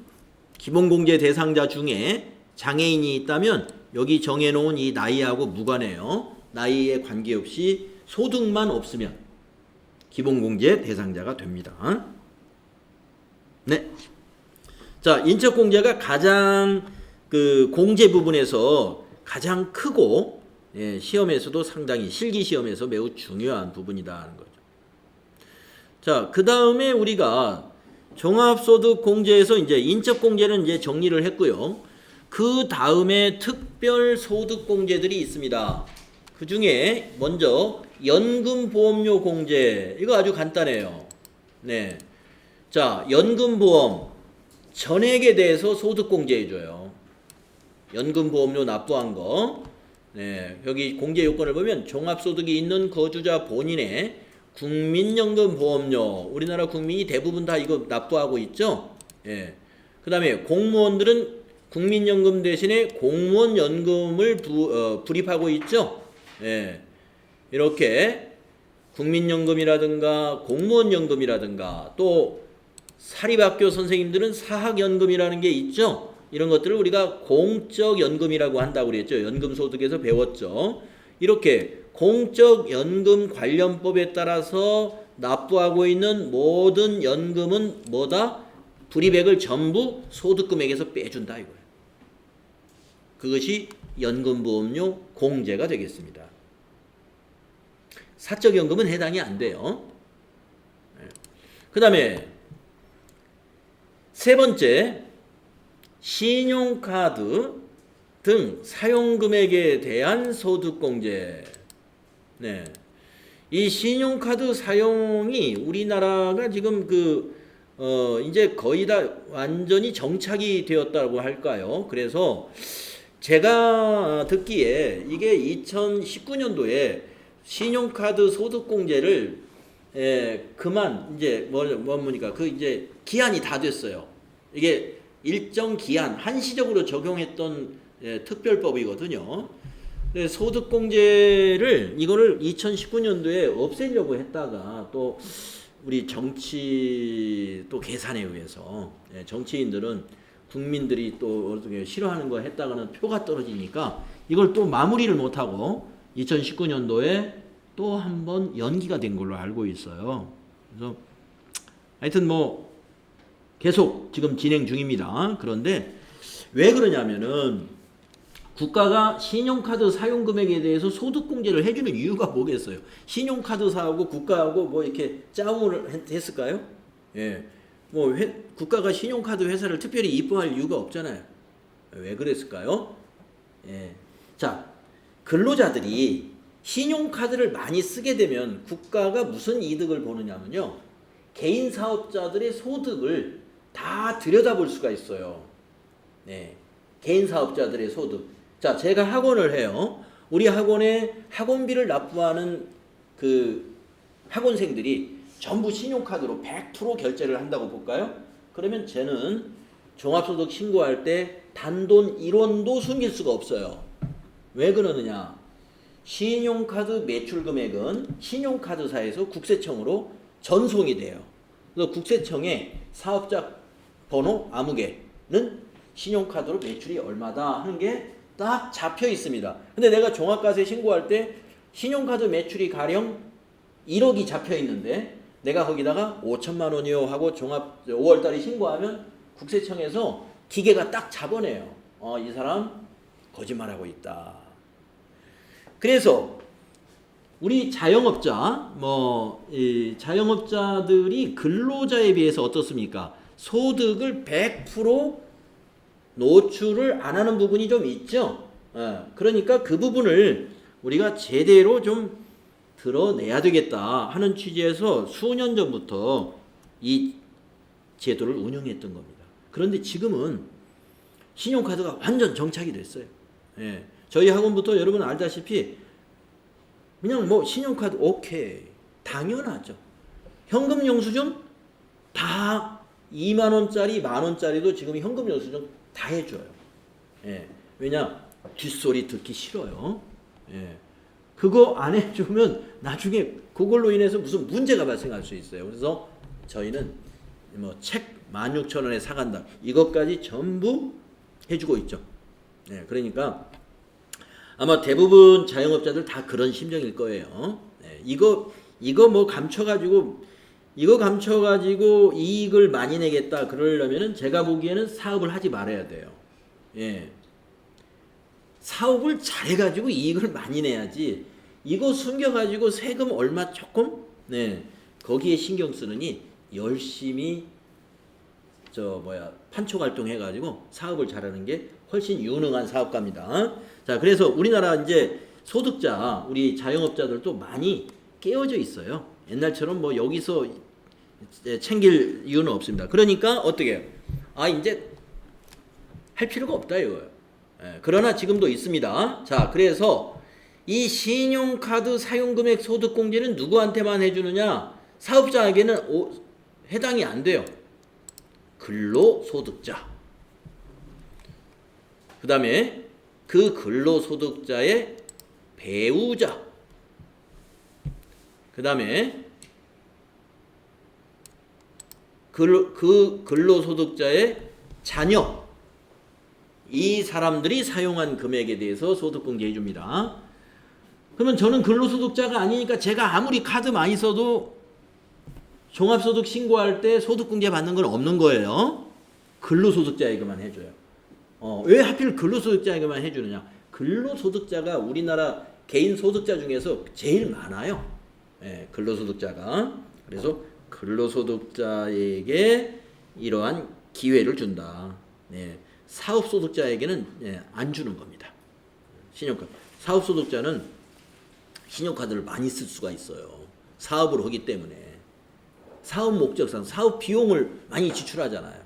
기본공제 대상자 중에 장애인이 있다면 여기 정해놓은 이 나이하고 무관해요. 나이에 관계없이 소득만 없으면 기본공제 대상자가 됩니다. 네. 자, 인적공제가 가장 그 공제 부분에서 가장 크고 시험에서도 상당히 실기 시험에서 매우 중요한 부분이다는 거죠. 자, 그 다음에 우리가 종합소득공제에서 이제 인적공제는 이제 정리를 했고요. 그 다음에 특별소득공제들이 있습니다. 그 중에 먼저 연금보험료 공제, 이거 아주 간단해요. 네. 자, 연금보험 전액에 대해서 소득공제해줘요. 연금보험료 납부한 거. 네. 여기 공제 요건을 보면 종합소득이 있는 거주자 본인의 국민연금보험료, 우리나라 국민이 대부분 다 이거 납부하고 있죠. 예. 그 다음에 공무원들은 국민연금 대신에 공무원연금을 불입하고 있죠. 예. 이렇게 국민연금이라든가 공무원연금이라든가 또 사립학교 선생님들은 사학연금이라는 게 있죠. 이런 것들을 우리가 공적연금이라고 한다고 그랬죠. 연금소득에서 배웠죠. 이렇게 공적연금관련법에 따라서 납부하고 있는 모든 연금은 뭐다? 불이백을 전부 소득금액에서 빼준다 이거예요. 그것이 연금보험료 공제가 되겠습니다. 사적연금은 해당이 안 돼요. 그 다음에 세 번째, 신용카드 등 사용금액에 대한 소득공제. 네. 이 신용카드 사용이 우리나라가 지금 이제 거의 다 완전히 정착이 되었다고 할까요? 그래서 제가 듣기에 이게 2019년도에 신용카드 소득공제를 그만 이제 뭡니까? 그 이제 기한이 다 됐어요. 이게 일정 기한 한시적으로 적용했던 특별법이거든요. 소득공제를 이거를 2019년도에 없애려고 했다가 또 우리 정치 또 계산에 의해서 정치인들은 국민들이 또 어떻게 싫어하는 거 했다가는 표가 떨어지니까 이걸 또 마무리를 못하고 2019년도에 또 한 번 연기가 된 걸로 알고 있어요. 그래서 하여튼 뭐 계속 지금 진행 중입니다. 그런데 왜 그러냐면은 국가가 신용카드 사용금액에 대해서 소득공제를 해주는 이유가 뭐겠어요? 신용카드사하고 국가하고 뭐 이렇게 짜움을 했을까요? 예. 뭐 국가가 신용카드 회사를 특별히 이뻐할 이유가 없잖아요. 왜 그랬을까요? 예. 자, 근로자들이 신용카드를 많이 쓰게 되면 국가가 무슨 이득을 보느냐면요. 개인 사업자들의 소득을 다 들여다볼 수가 있어요. 네. 개인 사업자들의 소득. 자, 제가 학원을 해요. 우리 학원에 학원비를 납부하는 그 학원생들이 전부 신용카드로 100% 결제를 한다고 볼까요? 그러면 쟤는 종합소득 신고할 때 단돈 1원도 숨길 수가 없어요. 왜 그러느냐? 신용카드 매출 금액은 신용카드사에서 국세청으로 전송이 돼요. 그래서 국세청에 사업자 번호 아무개는 신용카드로 매출이 얼마다 하는 게 딱 잡혀 있습니다. 근데 내가 종합과세 신고할 때 신용카드 매출이 가령 1억이 잡혀 있는데 내가 거기다가 5천만 원이요 하고 종합 5월달에 신고하면 국세청에서 기계가 딱 잡아내요. 이 사람 거짓말하고 있다. 그래서 우리 자영업자 이 자영업자들이 근로자에 비해서 어떻습니까? 소득을 100% 노출을 안 하는 부분이 좀 있죠. 그러니까 그 부분을 우리가 제대로 좀 드러내야 되겠다 하는 취지에서 수년 전부터 이 제도를 운영했던 겁니다. 그런데 지금은 신용카드가 완전 정착이 됐어요. 저희 학원부터 여러분 알다시피 그냥 신용카드 오케이 당연하죠. 현금 영수증 다 2만 원짜리, 만 원짜리도 지금 현금 영수증 다 해줘요. 왜냐? 뒷소리 듣기 싫어요. 그거 안 해주면 나중에 그걸로 인해서 무슨 문제가 발생할 수 있어요. 그래서 저희는 책 16,000원에 사간다. 이것까지 전부 해주고 있죠. 그러니까 아마 대부분 자영업자들 다 그런 심정일 거예요. 이거 감춰가지고 이익을 많이 내겠다 그러려면은 제가 보기에는 사업을 하지 말아야 돼요. 사업을 잘해가지고 이익을 많이 내야지. 이거 숨겨가지고 세금 얼마 조금 거기에 신경 쓰느니 열심히 판촉 활동 해가지고 사업을 잘하는 게 훨씬 유능한 사업가입니다. 자, 그래서 우리나라 이제 소득자 우리 자영업자들도 많이 깨어져 있어요. 옛날처럼 여기서 챙길 이유는 없습니다. 그러니까 어떻게 해요? 이제 할 필요가 없다 이거예요. 그러나 지금도 있습니다. 자, 그래서 이 신용카드 사용금액 소득공제는 누구한테만 해주느냐? 사업자에게는 해당이 안 돼요. 근로소득자. 그 다음에 그 근로소득자의 배우자. 그 다음에 그 근로소득자의 자녀. 이 사람들이 사용한 금액에 대해서 소득공제 해줍니다. 그러면 저는 근로소득자가 아니니까 제가 아무리 카드 많이 써도 종합소득 신고할 때 소득공제 받는 건 없는 거예요. 근로소득자에게만 해줘요. 왜 하필 근로소득자에게만 해주느냐? 근로소득자가 우리나라 개인 소득자 중에서 제일 많아요. 근로소득자가. 그래서 근로소득자에게 이러한 기회를 준다. 사업소득자에게는 안 주는 겁니다. 신용카드. 사업소득자는 신용카드를 많이 쓸 수가 있어요. 사업을 하기 때문에. 사업 목적상 사업 비용을 많이 지출하잖아요.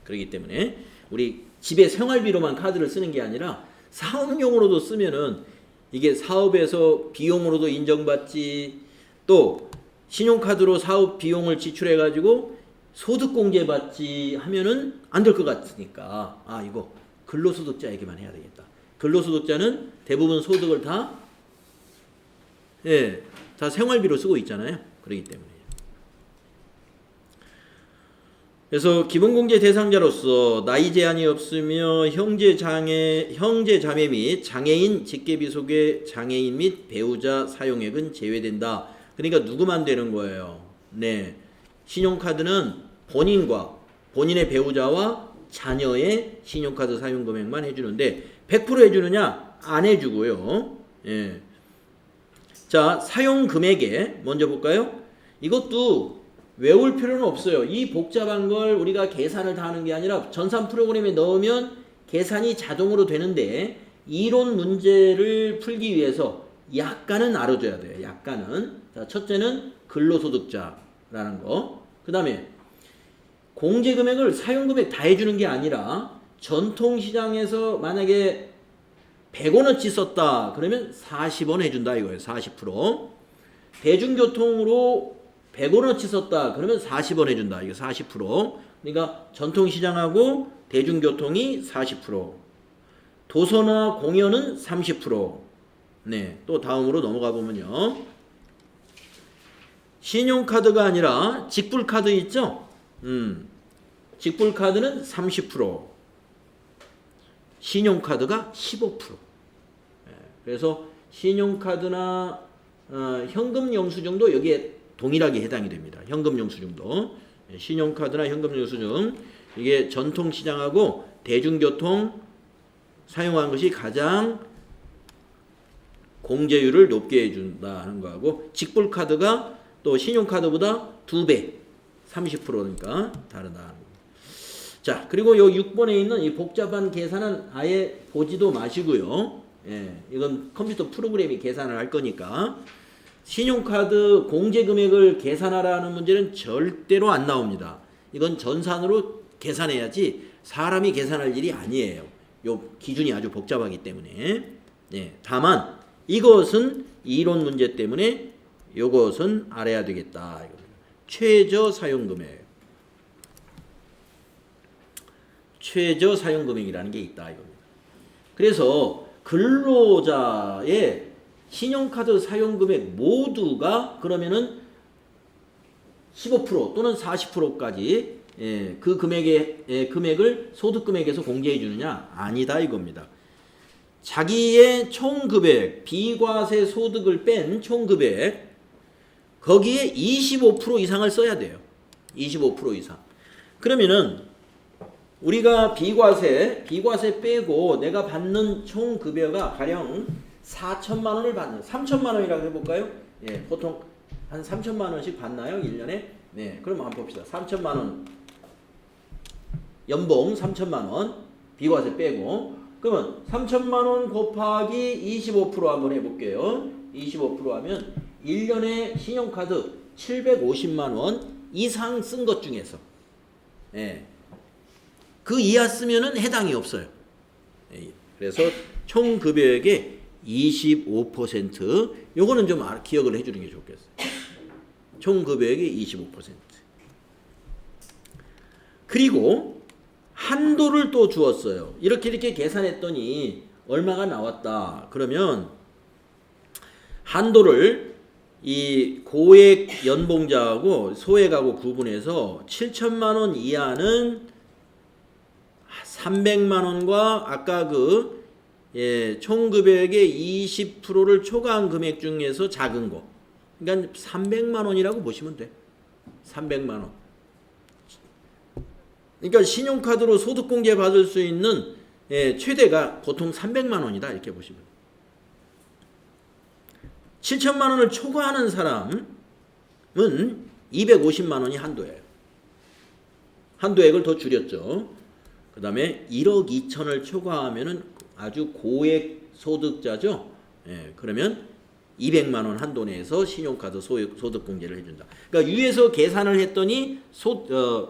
그렇기 때문에 우리 집에 생활비로만 카드를 쓰는 게 아니라 사업용으로도 쓰면은 이게 사업에서 비용으로도 인정받지, 또 신용카드로 사업 비용을 지출해 가지고 소득공제 받지 하면은 안 될 것 같으니까 이거 근로소득자에게만 해야 되겠다. 근로소득자는 대부분 소득을 다 생활비로 쓰고 있잖아요. 그렇기 때문에. 그래서 기본공제 대상자로서 나이 제한이 없으며 형제 자매 및 장애인 직계비속의 장애인 및 배우자 사용액은 제외된다. 그러니까 누구만 되는 거예요. 신용카드는 본인의 배우자와 자녀의 신용카드 사용 금액만 해주는데 100% 해주느냐? 안 해주고요. 자, 사용 금액에 먼저 볼까요? 이것도 외울 필요는 없어요. 이 복잡한 걸 우리가 계산을 다 하는 게 아니라 전산 프로그램에 넣으면 계산이 자동으로 되는데 이론 문제를 풀기 위해서 약간은 알아줘야 돼요. 약간은. 자, 첫째는 근로소득자라는 거. 그 다음에 공제금액을 사용금액 다 해주는 게 아니라 전통시장에서 만약에 100원어치 썼다. 그러면 40원 해준다 이거예요. 40%. 대중교통으로 100원어치 썼다. 그러면 40원 해준다. 이거 40%. 그러니까 전통시장하고 대중교통이 40%. 도서나 공연은 30%. 네, 또 다음으로 넘어가 보면요. 신용카드가 아니라 직불카드 있죠? 직불카드는 30%. 신용카드가 15%. 그래서 신용카드나 현금영수증도 여기에 동일하게 해당이 됩니다. 현금영수증도. 신용카드나 현금영수증 이게 전통시장하고 대중교통 사용한 것이 가장 공제율을 높게 해준다 하는 거하고 직불카드가 또 신용카드보다 2배 30%니까 다르다. 자, 그리고 요 6번에 있는 이 복잡한 계산은 아예 보지도 마시고요. 예, 이건 컴퓨터 프로그램이 계산을 할 거니까 신용카드 공제 금액을 계산하라는 문제는 절대로 안 나옵니다. 이건 전산으로 계산해야지 사람이 계산할 일이 아니에요. 요 기준이 아주 복잡하기 때문에. 예, 다만 이것은 이론 문제 때문에 요것은 알아야 되겠다. 최저 사용 금액. 최저 사용 금액이라는 게 있다 이겁니다. 그래서 근로자의 신용카드 사용 금액 모두가 그러면은 15% 또는 40%까지 그 금액을 소득 금액에서 공제해 주느냐? 아니다 이겁니다. 자기의 총 금액, 비과세 소득을 뺀 총 금액 거기에 25% 이상을 써야 돼요. 25% 이상. 그러면은 우리가 비과세 빼고 내가 받는 총 급여가 가령 4천만 원을 받는 3천만 원이라고 해볼까요? 예, 보통 한 3천만 원씩 받나요? 1년에? 네, 그럼 한번 봅시다. 3천만 원 연봉 3천만 원 비과세 빼고 그러면 3천만 원 곱하기 25% 한번 해볼게요. 25% 하면 1년에 신용카드 750만 원 이상 쓴 것 중에서 예, 그 이하 쓰면은 해당이 없어요. 그래서 총 급여액의 25% 요거는 좀 기억을 해주는 게 좋겠어요. 총 급여액의 25%. 그리고 한도를 또 주었어요. 이렇게 계산했더니 얼마가 나왔다. 그러면 한도를 이 고액 연봉자하고 소액하고 구분해서 7천만 원 이하는 300만 원과 아까 그 총 금액의 20%를 초과한 금액 중에서 작은 거. 그러니까 300만 원이라고 보시면 돼. 300만 원. 그러니까 신용카드로 소득공제 받을 수 있는 최대가 보통 300만 원이다 이렇게 보시면 돼요. 7천만 원을 초과하는 사람은 250만 원이 한도예요. 한도액을 더 줄였죠. 그 다음에 1억 2천을 초과하면은 아주 고액 소득자죠. 예, 그러면 200만 원 한도 내에서 신용카드 소득공제를 해준다. 그러니까 위에서 계산을 했더니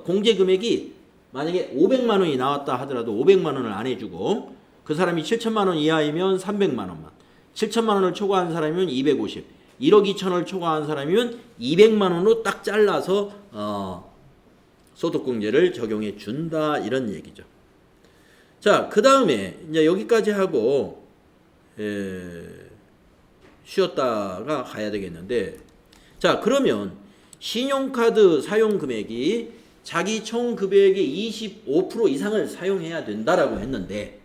공제 금액이 만약에 500만 원이 나왔다 하더라도 500만 원을 안 해주고 그 사람이 7천만 원 이하이면 300만 원만 7천만 원을 초과한 사람이면 250 1억 2천을 초과한 사람이면 200만 원으로 딱 잘라서 소득공제를 적용해 준다 이런 얘기죠. 자, 그 다음에 이제 여기까지 하고 쉬었다가 가야 되겠는데, 자, 그러면 신용카드 사용 금액이 자기 총 금액의 25% 이상을 사용해야 된다라고 했는데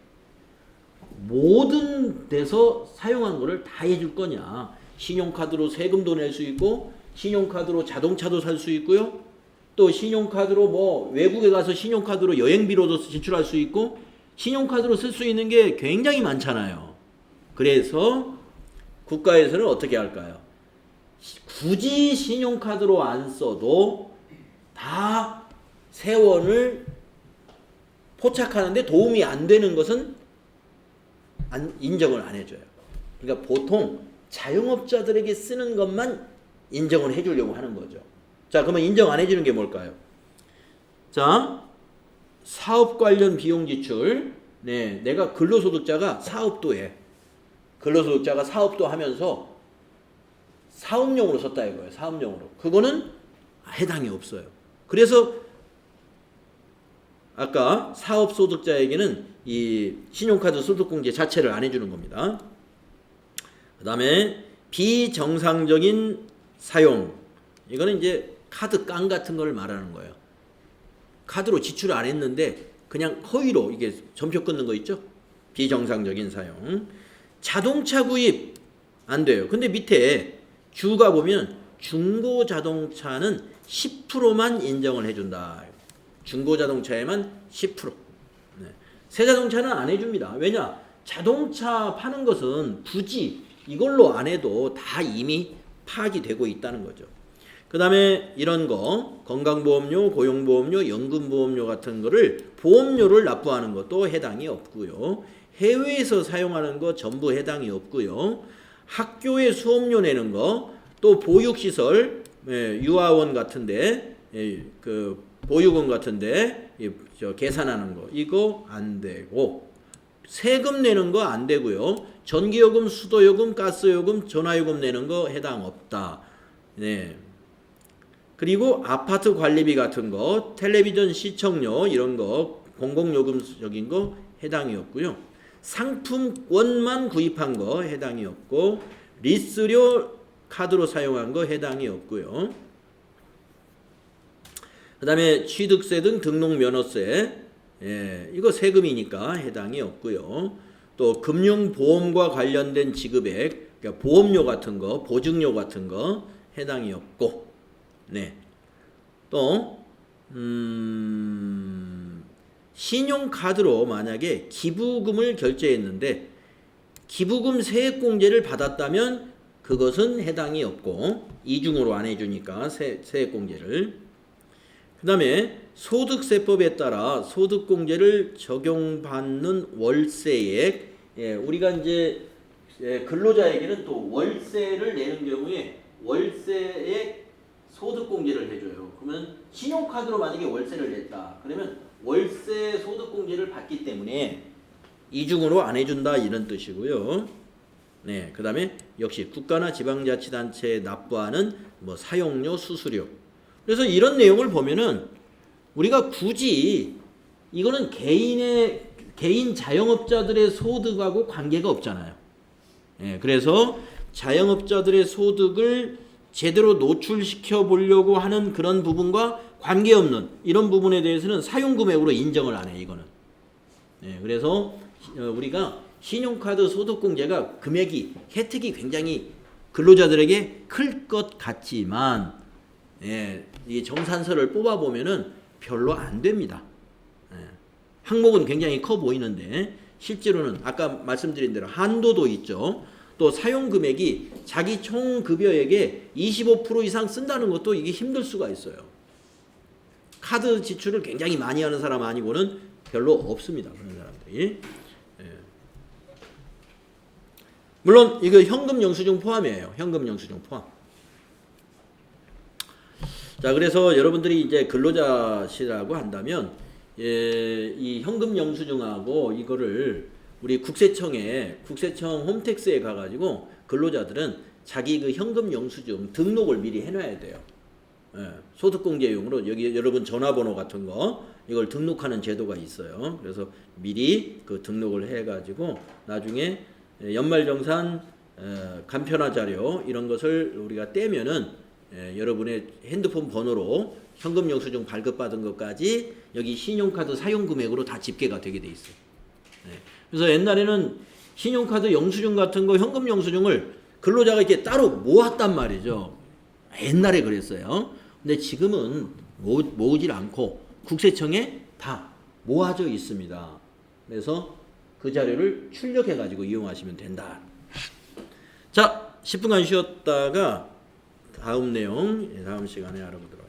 모든 데서 사용한 거를 다 해줄 거냐? 신용카드로 세금도 낼 수 있고 신용카드로 자동차도 살 수 있고요. 또 신용카드로 뭐 외국에 가서 신용카드로 여행비로도 지출할 수 있고 신용카드로 쓸 수 있는 게 굉장히 많잖아요. 그래서 국가에서는 어떻게 할까요? 굳이 신용카드로 안 써도 다 세원을 포착하는데 도움이 안 되는 것은 인정을 안 해줘요. 그러니까 보통 자영업자들에게 쓰는 것만 인정을 해주려고 하는 거죠. 자, 그러면 인정 안 해주는 게 뭘까요? 자, 사업 관련 비용 지출. 네, 내가 근로소득자가 사업도 해. 근로소득자가 사업도 하면서 사업용으로 썼다 이거예요. 사업용으로. 그거는 해당이 없어요. 그래서 아까 사업소득자에게는 이 신용카드 소득공제 자체를 안 해주는 겁니다. 그 다음에 비정상적인 사용. 이거는 이제 카드 깡 같은 걸 말하는 거예요. 카드로 지출을 안 했는데 그냥 허위로 이게 점표 끊는 거 있죠? 비정상적인 사용. 자동차 구입 안 돼요. 근데 밑에 주가 보면 중고 자동차는 10%만 인정을 해준다. 중고 자동차에만 10%. 네. 새 자동차는 안 해줍니다. 왜냐? 자동차 파는 것은 굳이 이걸로 안 해도 다 이미 파악이 되고 있다는 거죠. 그 다음에 이런 거 건강보험료, 고용보험료, 연금보험료 같은 거를 보험료를 납부하는 것도 해당이 없고요. 해외에서 사용하는 거 전부 해당이 없고요. 학교에 수업료 내는 거, 또 보육시설, 유아원 같은데, 그 보육원 같은데 계산하는 거 이거 안 되고, 세금 내는 거 안 되고요. 전기요금, 수도요금, 가스요금, 전화요금 내는 거 해당 없다. 네. 그리고 아파트 관리비 같은 거, 텔레비전 시청료 이런 거, 공공요금적인 거 해당이 없고요. 상품권만 구입한 거 해당이 없고, 리스료 카드로 사용한 거 해당이 없고요. 그 다음에 취득세 등 등록면허세, 이거 세금이니까 해당이 없고요. 또 금융보험과 관련된 지급액, 그러니까 보험료 같은 거, 보증료 같은 거 해당이 없고, 네. 또 신용카드로 만약에 기부금을 결제했는데 기부금 세액공제를 받았다면 그것은 해당이 없고, 이중으로 안 해주니까 세액공제를. 그 다음에 소득세법에 따라 소득공제를 적용받는 월세액, 우리가 이제 근로자에게는 또 월세를 내는 경우에 월세액 소득공제를 해줘요. 그러면 신용카드로 만약에 월세를 냈다. 그러면 월세 소득공제를 받기 때문에 이중으로 안 해준다 이런 뜻이고요. 네, 그 다음에 역시 국가나 지방자치단체에 납부하는 뭐 사용료, 수수료. 그래서 이런 내용을 보면은 우리가 굳이 이거는 개인 자영업자들의 소득하고 관계가 없잖아요. 네, 그래서 자영업자들의 소득을 제대로 노출시켜 보려고 하는 그런 부분과 관계없는 이런 부분에 대해서는 사용금액으로 인정을 안 해요. 이거는. 네, 그래서 우리가 신용카드 소득공제가 금액이 혜택이 굉장히 근로자들에게 클 것 같지만, 이 정산서를 뽑아보면은 별로 안 됩니다. 항목은 굉장히 커 보이는데 실제로는 아까 말씀드린 대로 한도도 있죠. 또 사용금액이 자기 총급여액의 25% 이상 쓴다는 것도 이게 힘들 수가 있어요. 카드 지출을 굉장히 많이 하는 사람 아니고는 별로 없습니다. 그런 사람들이. 물론 이거 현금 영수증 포함이에요. 현금 영수증 포함. 자, 그래서 여러분들이 이제 근로자시라고 한다면 이 현금 영수증하고 이거를 우리 국세청 홈택스에 가가지고 근로자들은 자기 그 현금 영수증 등록을 미리 해놔야 돼요. 소득공제용으로 여기 여러분 전화번호 같은 거 이걸 등록하는 제도가 있어요. 그래서 미리 그 등록을 해가지고 나중에 연말정산 간편화 자료 이런 것을 우리가 떼면은 여러분의 핸드폰 번호로 현금 영수증 발급받은 것까지 여기 신용카드 사용금액으로 다 집계가 되게 돼 있어요. 그래서 옛날에는 신용카드 영수증 같은 거 현금 영수증을 근로자가 이렇게 따로 모았단 말이죠. 옛날에 그랬어요. 근데 지금은 모으질 않고 국세청에 다 모아져 있습니다. 그래서 그 자료를 출력해 가지고 이용하시면 된다. 자, 10분간 쉬었다가 다음 내용 다음 시간에 알아보도록